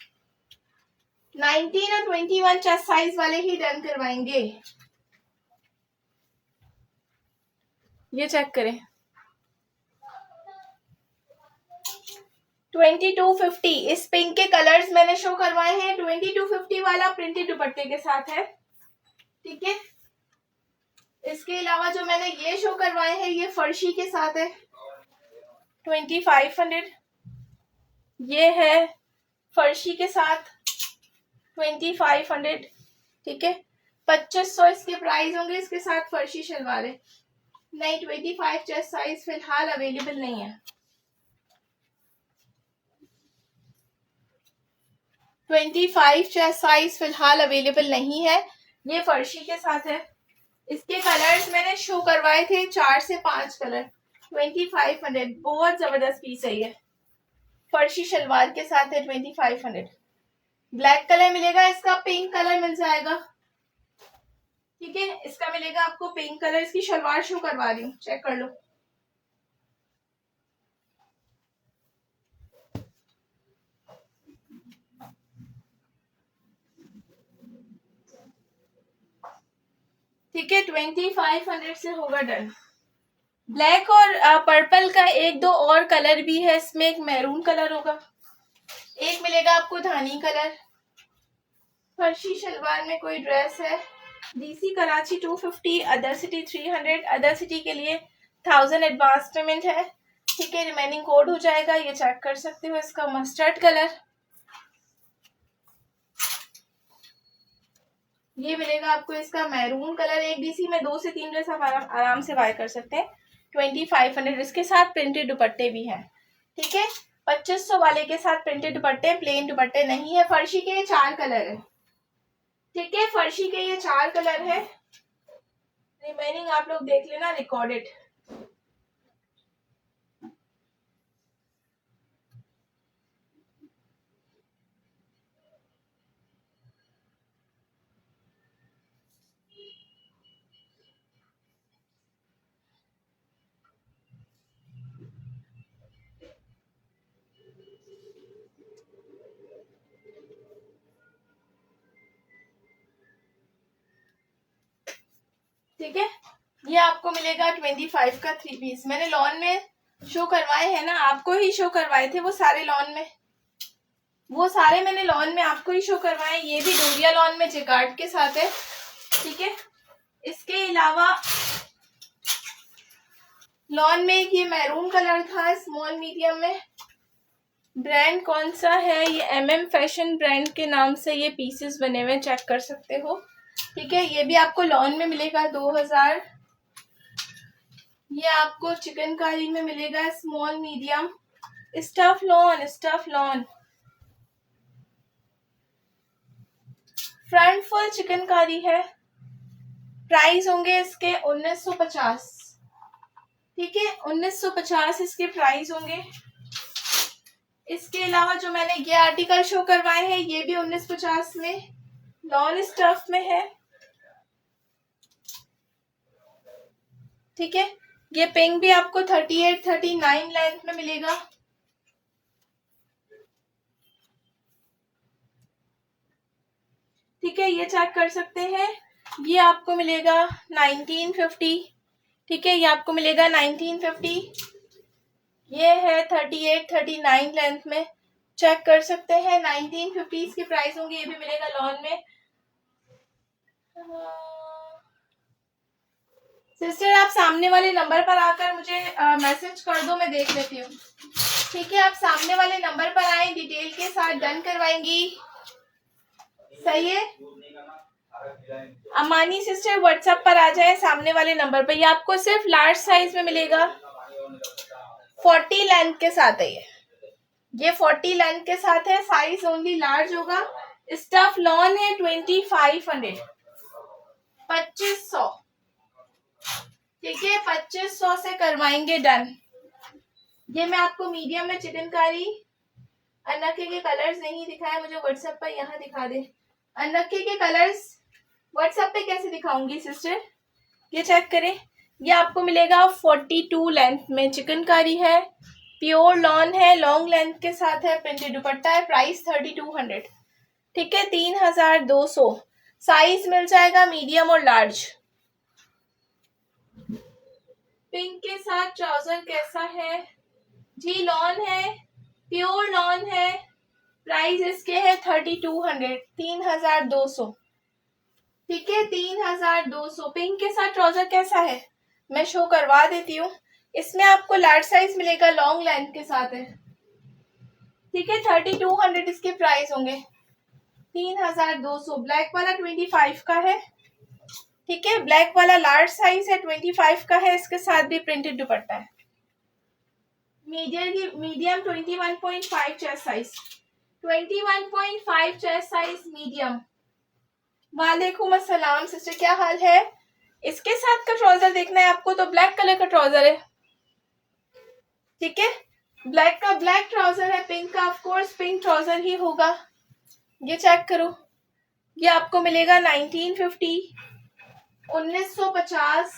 19 और 21 चेस्ट साइज वाले ही डन करवाएंगे। ये चेक करें, 2250, इस पिंक के कलर्स मैंने शो करवाए हैं। 2250 वाला प्रिंटेड दुपट्टे के साथ है। ठीक है, इसके अलावा जो मैंने ये शो करवाए हैं ये फर्शी के साथ है, 2500। ये है फर्शी के साथ 2500। ठीक है, 2500 इसके प्राइस होंगे। इसके साथ फर्शी शलवारें नहीं, 25 चेस्ट साइज फिलहाल अवेलेबल नहीं है। 25 चेस्ट साइज फिलहाल अवेलेबल नहीं है। ये फर्शी के साथ है। इसके कलर्स मैंने शो करवाए थे 4 से 5 कलर, 2500। बहुत जबरदस्त पीस है ये, फर्शी शलवार के साथ है, 2500। ब्लैक कलर मिलेगा, इसका पिंक कलर मिल जाएगा। ठीक है, इसका मिलेगा आपको पिंक कलर। इसकी शलवार शो करवा रही हूँ, चेक कर लो। ठीक है, 2500 से होगा डन। ब्लैक और पर्पल का एक दो और कलर भी है इसमें, एक मैरून कलर होगा, एक मिलेगा आपको धानी कलर। फर्शी शलवार में कोई ड्रेस है। DC Karachi 250, other city 300। Other city के लिए 1000 एडवांस पेमेंट है। ठीक है, रिमेनिंग कोड हो जाएगा, ये चेक कर सकते हो। इसका मस्टर्ड कलर, ये मिलेगा आपको इसका मैरून कलर। एक डीसी में 2 से 3 ड्रेस आप आराम से बाय कर सकते हैं। 2500, इसके साथ प्रिंटेड दुपट्टे भी हैं। ठीक है, 2500 वाले के साथ प्रिंटेड दुपट्टे, प्लेन दुपट्टे नहीं है। फर्शी के ये 4 कलर है। ठीक है, फर्शी के ये 4 कलर है। रिमेनिंग आप लोग देख लेना रिकॉर्डेड। ठीक है, ये आपको मिलेगा 25 का 3 पीस। मैंने लॉन में शो करवाए हैं ना, आपको ही शो करवाए थे वो सारे लॉन में, वो सारे मैंने लॉन में आपको ही शो करवाए। ये भी डोरिया लॉन में जेकार्ड के साथ है। ठीक है, इसके अलावा लॉन में एक ये मैरून कलर था स्मॉल मीडियम में। ब्रांड कौन सा है? ये MM फैशन ब्रांड के नाम से ये पीसेस बने हुए, चेक कर सकते हो। ठीक है, ये भी आपको लॉन में मिलेगा 2000। ये आपको चिकनकारी में मिलेगा small medium, stuff lawn, stuff lawn, front full chikankari है। प्राइस होंगे इसके 1950। ठीक है, 1950 इसके प्राइस होंगे। इसके अलावा जो मैंने ये आर्टिकल शो करवाए हैं ये भी 1950 में नॉन स्टफ में है। ठीक है, ये पिंक भी आपको 38-39 लेंथ में मिलेगा। ठीक है, ये चेक कर सकते हैं। ये आपको मिलेगा 1950। ठीक है, ये आपको मिलेगा 1950। ये है 38-39 लेंथ में। चेक कर सकते हैं। 1950 के प्राइस होंगे। ये भी मिलेगा लॉन में। सिस्टर आप सामने वाले नंबर पर आकर मुझे मैसेज कर दो, मैं देख लेती हूँ। ठीक है, आप सामने वाले नंबर पर आए, डिटेल के साथ डन करवाएंगी। सही है। अमानी सिस्टर व्हाट्सएप पर आ जाए सामने वाले नंबर पर। ये आपको सिर्फ लार्ज साइज में मिलेगा। 40 लेंथ के साथ है ये 40 लेंथ के साथ है। साइज ओनली लार्ज होगा। स्टफ लॉन है 2500, 2500। ठीक है, 2500 से करवाएंगे डन। ये मैं आपको मीडियम में चिकनकारी अनक्के के कलर्स नहीं दिखाए मुझे व्हाट्सएप पर, यहाँ दिखा दे। अनक्के के कलर्स व्हाट्सएप पे कैसे दिखाऊंगी सिस्टर, ये चेक करें। ये आपको मिलेगा 42 लेंथ में। चिकनकारी है, प्योर लॉन है, लॉन्ग लेंथ के साथ है, प्रिंटेड दुपट्टा है। प्राइस 3200। ठीक है, 3200। साइज मिल जाएगा मीडियम और लार्ज। पिंक के साथ ट्राउजर कैसा है जी? लॉन है, प्योर लॉन है। प्राइस इसके है 3200, 3200। ठीक है, 3200। पिंक के साथ ट्राउजर कैसा है मैं शो करवा देती हूँ। इसमें आपको लार्ज साइज मिलेगा, लॉन्ग लेंथ के साथ है। ठीक है, 3200 इसके प्राइस होंगे। 3200। ब्लैक वाला 25 का है। ठीक है, ब्लैक वाला लार्ज साइज है, 25 का है। इसके साथ भी प्रिंटेड दुपट्टा है। Medium 21.5 chest size, 21.5 chest size medium. वालेकुम अस्सलाम सिस्टर, क्या हाल है? इसके साथ का ट्राउजर देखना है आपको तो ब्लैक कलर का ट्राउजर है। ठीक है, ब्लैक का ब्लैक ट्राउजर है। पिंक का ऑफ कोर्स पिंक ट्राउजर ही होगा। ये चेक करो, ये आपको मिलेगा 1950, 1950।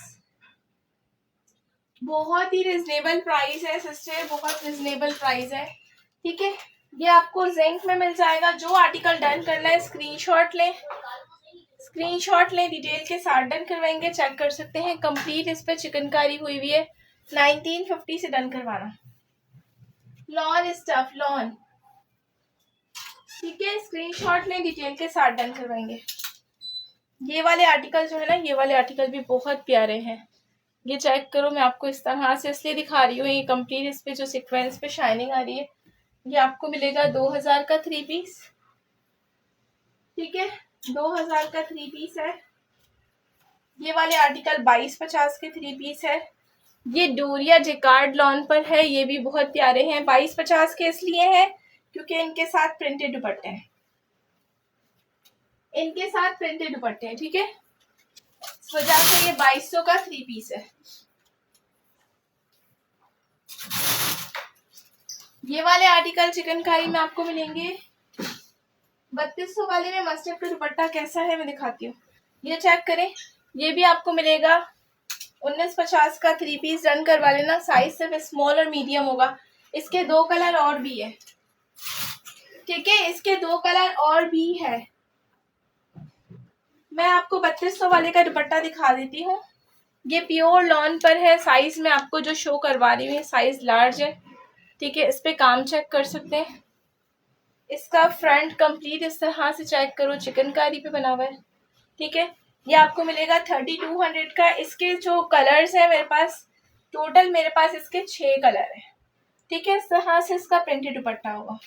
बहुत ही रिजनेबल प्राइस है सिस्टर, बहुत रिजनेबल प्राइस है। ठीक है, ये आपको जिंक में मिल जाएगा। जो आर्टिकल डन करना है स्क्रीनशॉट लें, स्क्रीनशॉट लें, डिटेल के साथ डन करवाएंगे। चेक कर सकते हैं कंप्लीट इस पे चिकनकारी हुई हुई है। 1950 से डन करवाना। Lawn stuff lawn. ठीक है, स्क्रीनशॉट लें, डिटेल के साथ डन करवाएंगे। ये वाले आर्टिकल जो है ना, ये वाले आर्टिकल भी बहुत प्यारे हैं। ये चेक करो, मैं आपको इस तरह से इसलिए दिखा रही हूँ। ये कंप्लीट इस पे जो सीक्वेंस पे शाइनिंग आ रही है, ये आपको मिलेगा 2000 का 3 पीस। ठीक है, 2000 का 3 पीस है। ये वाले आर्टिकल 2250 के 3 पीस है। ये डोरिया जेकार्ड लॉन पर है। ये भी बहुत प्यारे हैं। 2250 के इसलिए हैं क्योंकि इनके साथ प्रिंटेड दुपट्टे हैं। इनके साथ प्रिंटेड दुपट्टे हैं। ठीक है, इस वजह से ये 2200 का 3 पीस है। ये वाले आर्टिकल चिकनकारी में आपको मिलेंगे 3200 वाले में। मस्टर्ड का दुपट्टा कैसा है मैं दिखाती हूँ, ये चेक करें। ये भी आपको मिलेगा 1950 का 3 पीस। डन करवा लेना। साइज सिर्फ स्मॉल और मीडियम होगा। इसके 2 कलर और भी है। ठीक है, इसके 2 कलर और भी है। मैं आपको 3200 वाले का दुपट्टा दिखा देती हूँ। ये प्योर लॉन पर है। साइज में आपको जो शो करवा रही हूँ साइज लार्ज है। ठीक है, इस पे काम चेक कर सकते हैं। इसका फ्रंट कंप्लीट इस तरह से चेक करो, चिकनकारी पे बना हुआ है। ठीक है, ये आपको मिलेगा 3200 का। इसके जो कलर्स है मेरे पास, टोटल मेरे पास इसके 6 कलर है। ठीक है, इस तरह से इसका प्रिंटेड दुपट्टा होगा।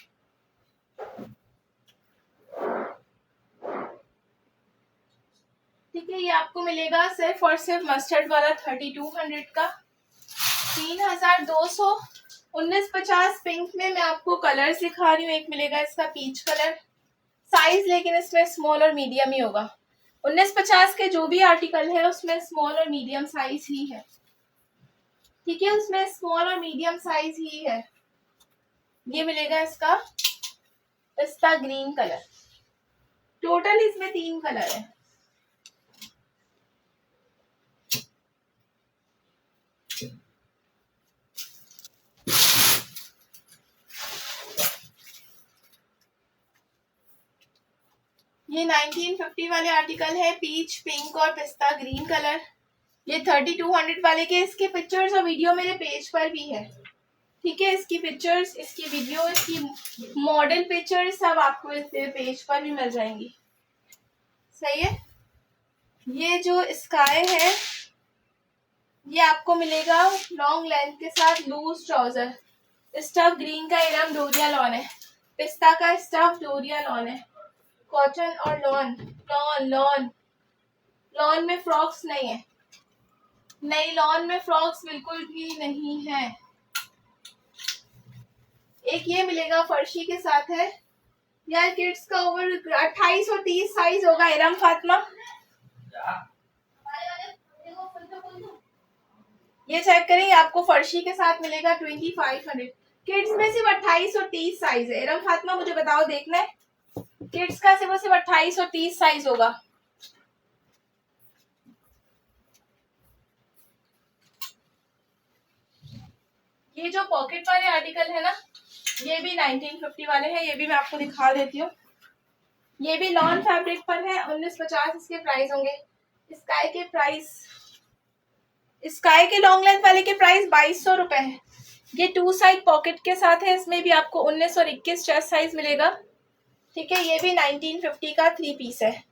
ठीक है, ये आपको मिलेगा सिर्फ और सिर्फ मस्टर्ड वाला 3200 का। 3200। 1950 पिंक में मैं आपको कलर्स दिखा रही हूँ। एक मिलेगा इसका पीच कलर। साइज लेकिन इसमें स्मॉल और मीडियम ही होगा। 1950 के जो भी आर्टिकल है उसमें स्मॉल और मीडियम साइज ही है। ठीक है, उसमें स्मॉल और मीडियम साइज ही है। ये मिलेगा इसका पिस्ता ग्रीन कलर। टोटल इसमें 3 कलर है। ये 1950 वाले आर्टिकल है, पीच पिंक और पिस्ता ग्रीन कलर। ये 3200 वाले के इसके पिक्चर्स और वीडियो मेरे पेज पर भी है। ठीक है। इसकी पिक्चर्स, इसकी वीडियो, इसकी मॉडल पिक्चर्स सब आपको इस पेज पर भी मिल जाएंगी। सही है। ये जो स्काई है ये आपको मिलेगा लॉन्ग लेंथ के साथ लूज ट्राउजर। स्टफ ग्रीन का एकदम डोरिया लॉन है, पिस्ता का स्टफ डोरिया लॉन है, कॉटन और लॉन। लॉन लॉन लॉन में फ्रॉक्स नहीं है, नहीं लॉन में फ्रॉक्स बिल्कुल भी नहीं है। एक ये मिलेगा फर्शी के साथ है यार, किड्स का ओवर 28 और 30 साइज होगा। इरम फातिमा ये चेक करेंगे, आपको फर्शी के साथ मिलेगा 2500। किड्स में सिर्फ 28 और 30 साइज है। इरम फातिमा मुझे बताओ, देखना है किड्स का सिर्फ 28 और 30 साइज होगा। ये जो पॉकेट वाले आर्टिकल है ना, ये भी 1950 वाले हैं। ये भी मैं आपको दिखा देती हूँ। ये भी लॉन फैब्रिक पर है, 1950 इसके प्राइस होंगे। स्काई के प्राइस, स्काई के लॉन्ग लेंथ वाले के प्राइस 2200 रुपए है। ये 2 साइड पॉकेट के साथ है। इसमें भी आपको 19 और 21 चेस्ट साइज मिलेगा। ठीक है। ये भी 1950 का 3 पीस है।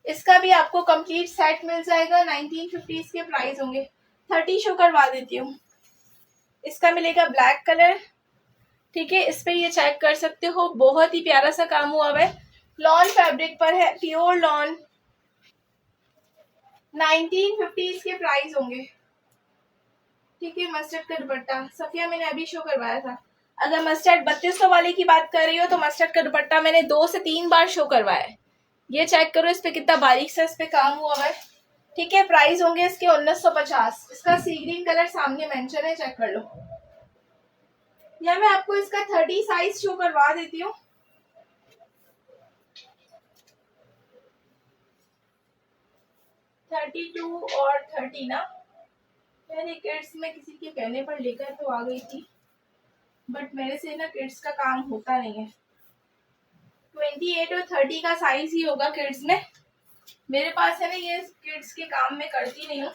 इसका भी आपको कंप्लीट सेट मिल जाएगा। 1950 इसके प्राइस होंगे। 30 शो करवा देती हूँ। इसका मिलेगा ब्लैक कलर। ठीक है। इस पे ये चेक कर सकते हो, बहुत ही प्यारा सा काम हुआ हुआ है, लॉन फैब्रिक पर है, प्योर लॉन। 1950 इसके प्राइस होंगे। ठीक है। मस्टर्ड का दुपट्टा, सफिया मैंने अभी शो करवाया था। अगर मस्टर्ड 3200 वाले की बात कर रही हो तो मस्टर्ड का दुपट्टा मैंने 2 से 3 बार शो करवाया है। ये चेक करो इस पे कितना बारीक से इस पे काम हुआ है। ठीक है। प्राइस होंगे इसके 1950। इसका सी ग्रीन कलर सामने मेंशन है, चेक कर लो। या मैं आपको इसका 30 साइज शो करवा देती हूँ। थर्टी टू और 30 ना, मैंने किड्स में किसी के कहने पर लेकर तो आ गई थी, बट मेरे से ना किड्स का काम होता नहीं है। 28 और 30 का साइज ही होगा किड्स में। मेरे पास है ना, ये किड्स के काम में करती नहीं हूँ।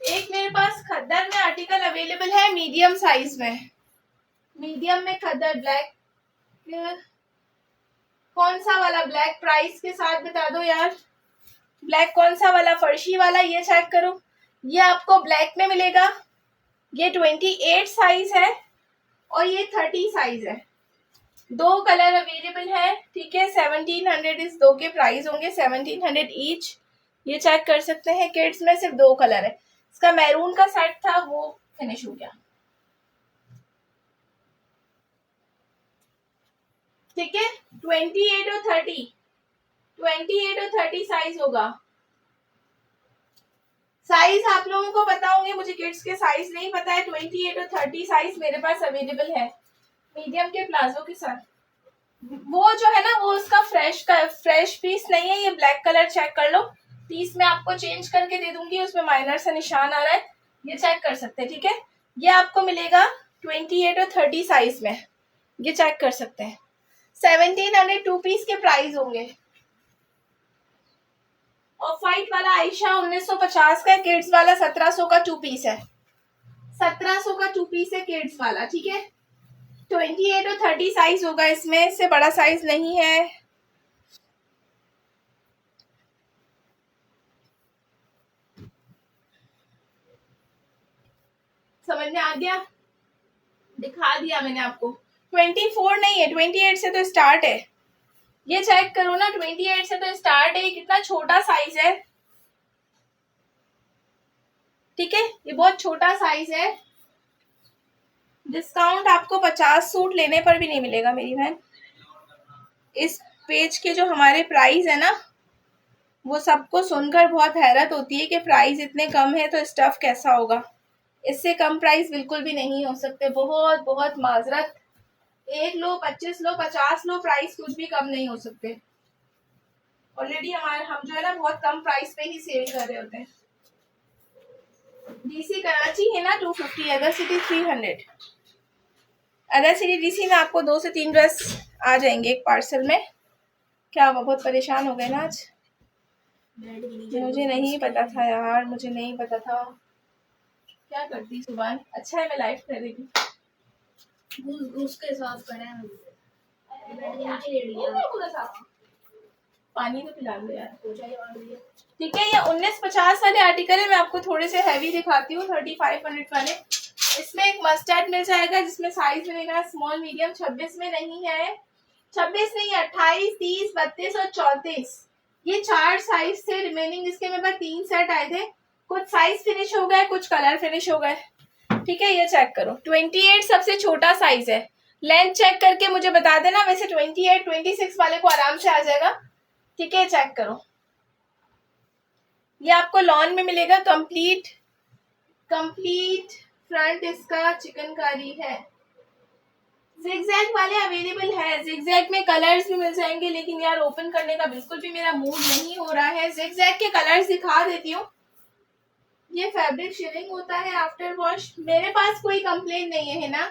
एक मेरे पास खद्दर में आर्टिकल अवेलेबल है मीडियम साइज में। मीडियम में खद्दर ब्लैक, कौन सा वाला ब्लैक प्राइस के साथ बता दो यार। ब्लैक कौन सा वाला, फर्शी वाला, ये चेक करो। ये आपको ब्लैक में मिलेगा। ये 28 साइज है और ये 30 साइज है। 2 कलर अवेलेबल है। ठीक है। 1700 इस 2 के प्राइस होंगे, 1700 ईच। ये चेक कर सकते हैं। किड्स में सिर्फ 2 कलर है। इसका मैरून का सेट था, वो फिनिश हो गया। ठीक है। 28 और 30, 28 और 30 साइज होगा। साइज आप लोगों को पता होंगे, मुझे किड्स के साइज नहीं पता है। 28 और 30 साइज मेरे पास अवेलेबल है मीडियम के प्लाजो के साथ। वो जो है ना, वो उसका फ्रेश पीस नहीं है। ये ब्लैक कलर चेक कर लो, पीस में आपको चेंज करके दे दूंगी, उसमें माइनर से निशान आ रहा है, ये चेक कर सकते हैं। ठीक है। ये आपको मिलेगा 28 और 30 साइज में, ये चेक कर सकते हैं। 1700 2 पीस के प्राइस होंगे। ऑफ वाइट वाला आयशा 1950 का, किड्स वाला 1700 का 2 पीस है। 1700 का 2 पीस है किड्स वाला। ठीक है। 28 और 30 साइज होगा, इसमें से बड़ा साइज नहीं है। समझ में आ गया, दिखा दिया मैंने आपको। 24 नहीं है, 28 से तो स्टार्ट है। ये चेक करो ना, 28 से तो स्टार्ट है। कितना छोटा साइज है। ठीक है। ये बहुत छोटा साइज है। डिस्काउंट आपको 50 सूट लेने पर भी नहीं मिलेगा मेरी बहन। इस पेज के जो हमारे प्राइस है ना, वो सबको सुनकर बहुत हैरत होती है कि प्राइस इतने कम है तो स्टफ कैसा होगा। इससे कम प्राइस बिल्कुल भी नहीं हो सकते। बहुत बहुत माजरत। 1 लो, 25 लो, 50 लो, प्राइस कुछ भी कम नहीं हो सकते। ऑलरेडी हम जो है ना, बहुत कम प्राइस पे ही सेल कर रहे होते हैं। डीसी कराची है ना 250, other city 300। Other city DC में आपको 2 से 3 ड्रेस आ जाएंगे एक पार्सल में। क्या हुआ, बहुत परेशान हो गए ना आज। मुझे नहीं पता था यार, मुझे नहीं पता था। क्या करती सुबह? अच्छा है मैं लाइव कर रही थी। घूस के साफ करे हैं। पूरा साफ पानी तो पिला दो यार। ठीक है, ये 1950 वाले आर्टिकल है। मैं आपको थोड़े से हैवी दिखाती हूँ 3500 वाले। इसमें एक मस्टर्ड मिल जाएगा जिसमें साइज मिलेगा स्मॉल मीडियम। 26 में नहीं है, 26 नहीं, 28, 30, 32 और 34, ये 4 साइज थे रिमेनिंग। इसके मेरे पास 3 सेट आए थे, कुछ साइज फिनिश हो गए, कुछ कलर फिनिश हो गए। ठीक है, ये चेक करो। 28 सबसे छोटा साइज है। लेंथ चेक करके मुझे बता देना। वैसे 28, 26 वाले को आराम से आ जाएगा। ठीक है, चेक करो। ये आपको लॉन में मिलेगा। कंप्लीट फ्रंट इसका चिकनकारी है। जिगजैग वाले अवेलेबल है। जिगजैग में कलर्स भी मिल जाएंगे, लेकिन यार ओपन करने का बिल्कुल भी मेरा मूड नहीं हो रहा है। जिगजैग के कलर्स दिखा देती हूँ। ये फैब्रिक शेयरिंग होता है आफ्टर वॉश। मेरे पास कोई कंप्लेन नहीं है ना,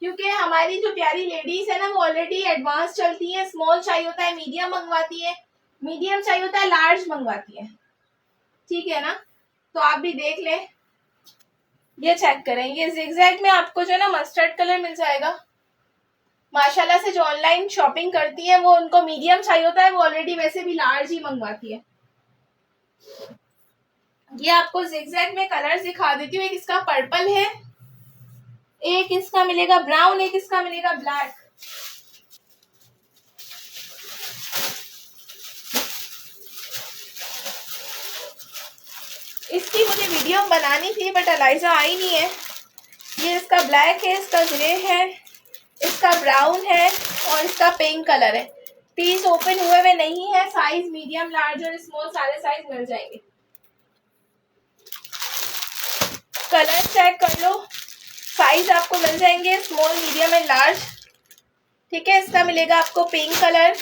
क्योंकि हमारी जो प्यारी लेडीज है ना वो ऑलरेडी एडवांस चलती है। स्मॉल चाहिए होता है मीडियम मंगवाती है, मीडियम चाहिए होता है लार्ज मंगवाती है। ठीक है ना, तो आप भी देख ले। ये चेक करें, ये जिगजैग में आपको जो है ना मस्टर्ड कलर मिल जाएगा। माशाल्लाह से जो ऑनलाइन शॉपिंग करती है वो उनको मीडियम चाहिए होता है, वो ऑलरेडी वैसे भी लार्ज ही मंगवाती है। ये आपको जिगजैग में कलर्स दिखा देती हूँ। एक इसका पर्पल है, एक इसका मिलेगा ब्राउन, एक इसका मिलेगा ब्लैक। इसकी मुझे वीडियो बनानी थी बट अलाइजा आई नहीं है। ये इसका ब्लैक है, इसका ग्रे है, इसका ब्राउन है और इसका पिंक कलर है। पीस ओपन हुए हुए नहीं है। साइज मीडियम, लार्ज और स्मॉल सारे साइज मिल जाएंगे। कलर चेक कर लो, साइज आपको मिल जाएंगे स्मॉल, मीडियम एंड लार्ज। ठीक है, इसका मिलेगा आपको पिंक कलर,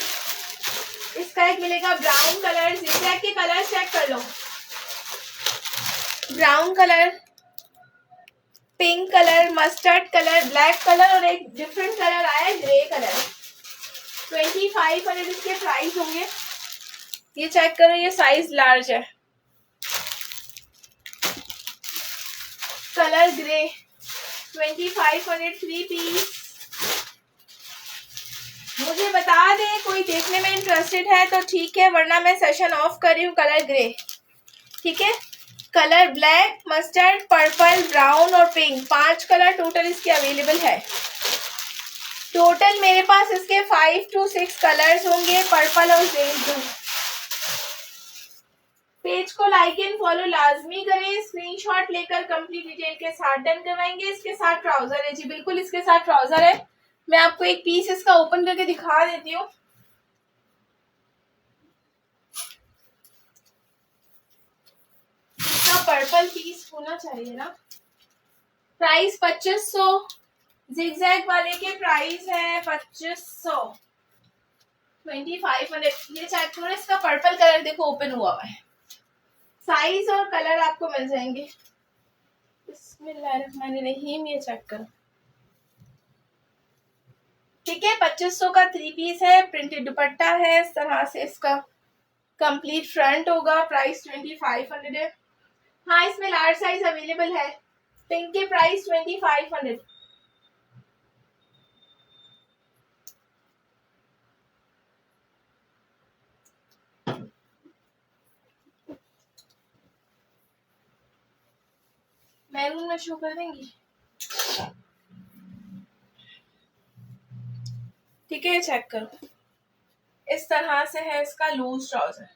इसका एक मिलेगा ब्राउन कलर। जिगजैग के कलर चेक कर लो, brown colour, pink colour, mustard colour, black colour और एक डिफरेंट कलर आया है ग्रे कलर। 2500 इसके प्राइस होंगे। ये चेक करो, ये साइज लार्ज है, कलर ग्रे। 2500 3 पीस। मुझे बता दें कोई देखने में इंटरेस्टेड है तो ठीक है, वरना मैं सेशन ऑफ कर रही हूँ। कलर ग्रे, ठीक है। Colour black, mustard, purple, brown और पिंक, 5 कलर टोटल इसके अवेलेबल है। टोटल मेरे पास इसके 5 to 6 कलर्स होंगे, पर्पल और ग्रीन ब्लू। पेज को लाइक एंड फॉलो लाजमी करें। स्क्रीनशॉट लेकर कंप्लीट डिटेल के साथ डन करवाएंगे। इसके साथ ट्राउजर है जी, बिल्कुल इसके साथ ट्राउजर है। मैं आपको एक पीस इसका ओपन करके दिखा देती हूँ। इसका पर्पल पीस होना चाहिए ना। प्राइस 2500। जिगजैग वाले के प्राइस है 2500, 2500। ये चेक करो, इसका पर्पल कलर देखो ओपन हुआ हुआ है। साइज और कलर आपको मिल जाएंगे। बिस्मिल्लाहिर्रहमानिर्रहीम, ये चेक करो। ठीक है, 2500 का 3 पीस है। प्रिंटेड दुपट्टा है, इस तरह से इसका कंप्लीट फ्रंट होगा। प्राइस 2500 है। हाँ, इसमें लार्ज साइज अवेलेबल है। पिंक के प्राइस 2500। मैरून में शो कर देंगी। ठीक है, चेक करो, इस तरह से है इसका लूज ट्राउजर।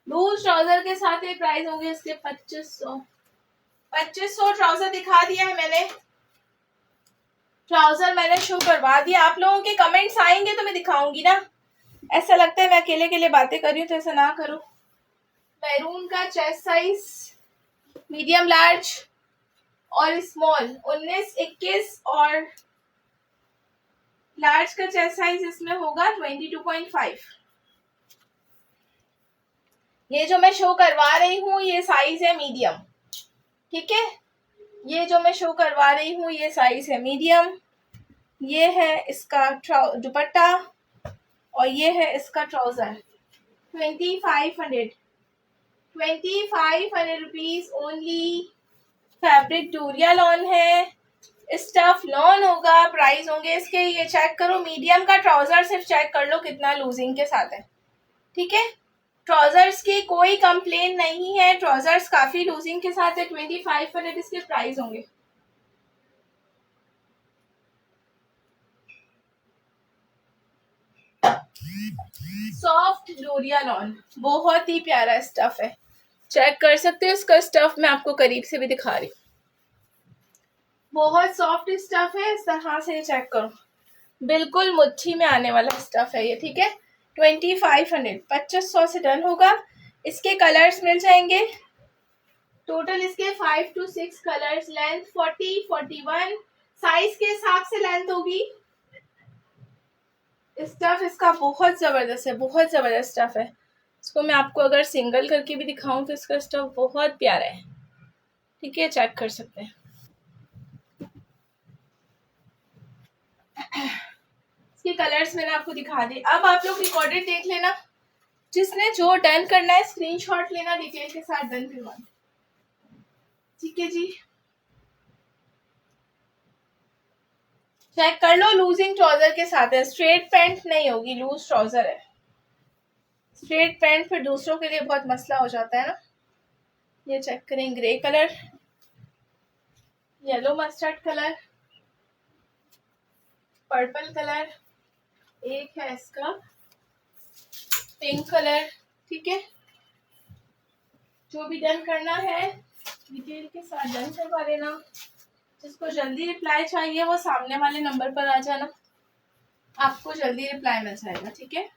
लूज ट्राउजर के साथ ये प्राइस होंगे इसके 2500। 2500 ट्राउजर दिखा दिया है मैंने। ट्राउजर मैंने शो करवा दिया। आप लोगों के कमेंट्स आएंगे तो मैं दिखाऊंगी ना। ऐसा लगता है मैं अकेले के लिए बातें कर रही हूँ, तो ऐसा ना करो। मैरून का चेस्ट साइज मीडियम, लार्ज और स्मॉल 19, 21 और लार्ज का चेस्ट साइज इसमें होगा 22.5। ये जो मैं शो करवा रही हूँ ये साइज है मीडियम। ठीक है, ये जो मैं शो करवा रही हूँ ये साइज है मीडियम। ये है इसका दुपट्टा और ये है इसका ट्राउजर। 2500 rupees only. फैब्रिक डूरिया लॉन है, स्टफ लॉन होगा, प्राइस होंगे इसके, ये चेक करो। मीडियम का ट्राउजर सिर्फ चेक कर लो कितना लूजिंग के साथ है, ठीक है। ट्राउजर्स की कोई कंप्लेन नहीं है, ट्राउजर्स काफी लूजिंग के साथ है। 2500 इसके प्राइस होंगे। सॉफ्ट डोरिया लॉन, बहुत ही प्यारा स्टफ है, चेक कर सकते हो इसका स्टफ, मैं आपको करीब से भी दिखा रही हूँ। बहुत सॉफ्ट स्टफ है, इस तरह से चेक करो, बिल्कुल मुट्ठी में आने वाला स्टफ है ये, ठीक है। 2500, 2500 से डन होगा। इसके कलर्स मिल जाएंगे टोटल, इसके 5 to 6 कलर्स, लेंथ 40, 41, साइज के हिसाब से लेंथ होगी। स्टफ इसका बहुत ज़बरदस्त है, बहुत ज़बरदस्त स्टफ है। इसको मैं आपको अगर सिंगल करके भी दिखाऊं तो इसका स्टफ बहुत प्यारा है, ठीक है, चेक कर सकते हैं। इसके कलर्स मैंने आपको दिखा दिए। अब आप लोग रिकॉर्डेड देख लेना, जिसने जो डन करना है स्क्रीनशॉट लेना, डिटेल के साथ डन करवाना, ठीक है जी। चेक कर लो, लूजिंग ट्राउजर के साथ है, स्ट्रेट पैंट नहीं होगी, लूज ट्राउजर है। स्ट्रेट पैंट फिर दूसरों के लिए बहुत मसला हो जाता है ना। ये चेक करें, grey colour, yellow mustard colour, purple colour, एक है इसका पिंक कलर, ठीक है। जो भी डन करना है डिटेल के साथ डन करवा देना। जिसको जल्दी रिप्लाई चाहिए वो सामने वाले नंबर पर आ जाना, आपको जल्दी रिप्लाई मिल जाएगा, ठीक है।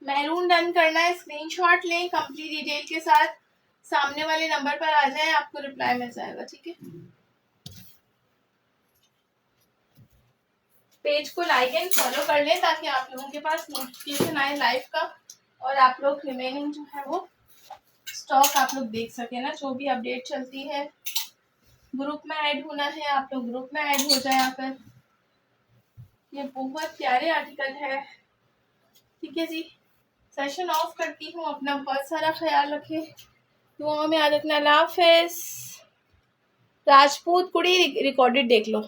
मैरून डन करना है, स्क्रीनशॉट लें कंप्लीट डिटेल के साथ, सामने वाले नंबर पर आ जाए, आपको रिप्लाई मिल जाएगा, ठीक है। पेज को लाइक एंड फॉलो कर लें ताकि आप लोगों के पास नोटिफिकेशन आए लाइव का, और आप लोग रिमेनिंग जो है वो स्टॉक आप लोग देख सके ना, जो भी अपडेट चलती है। ग्रुप में ऐड होना है, आप लोग ग्रुप में ऐड हो जाए आकर। ये बहुत प्यारे आर्टिकल है, ठीक है जी। सेशन ऑफ करती हूँ, अपना बहुत सारा ख्याल रखें, दुआओं में याद रखना। अल्लाह हाफिज़। राजपूत कुड़ी रिकॉर्डेड देख लो।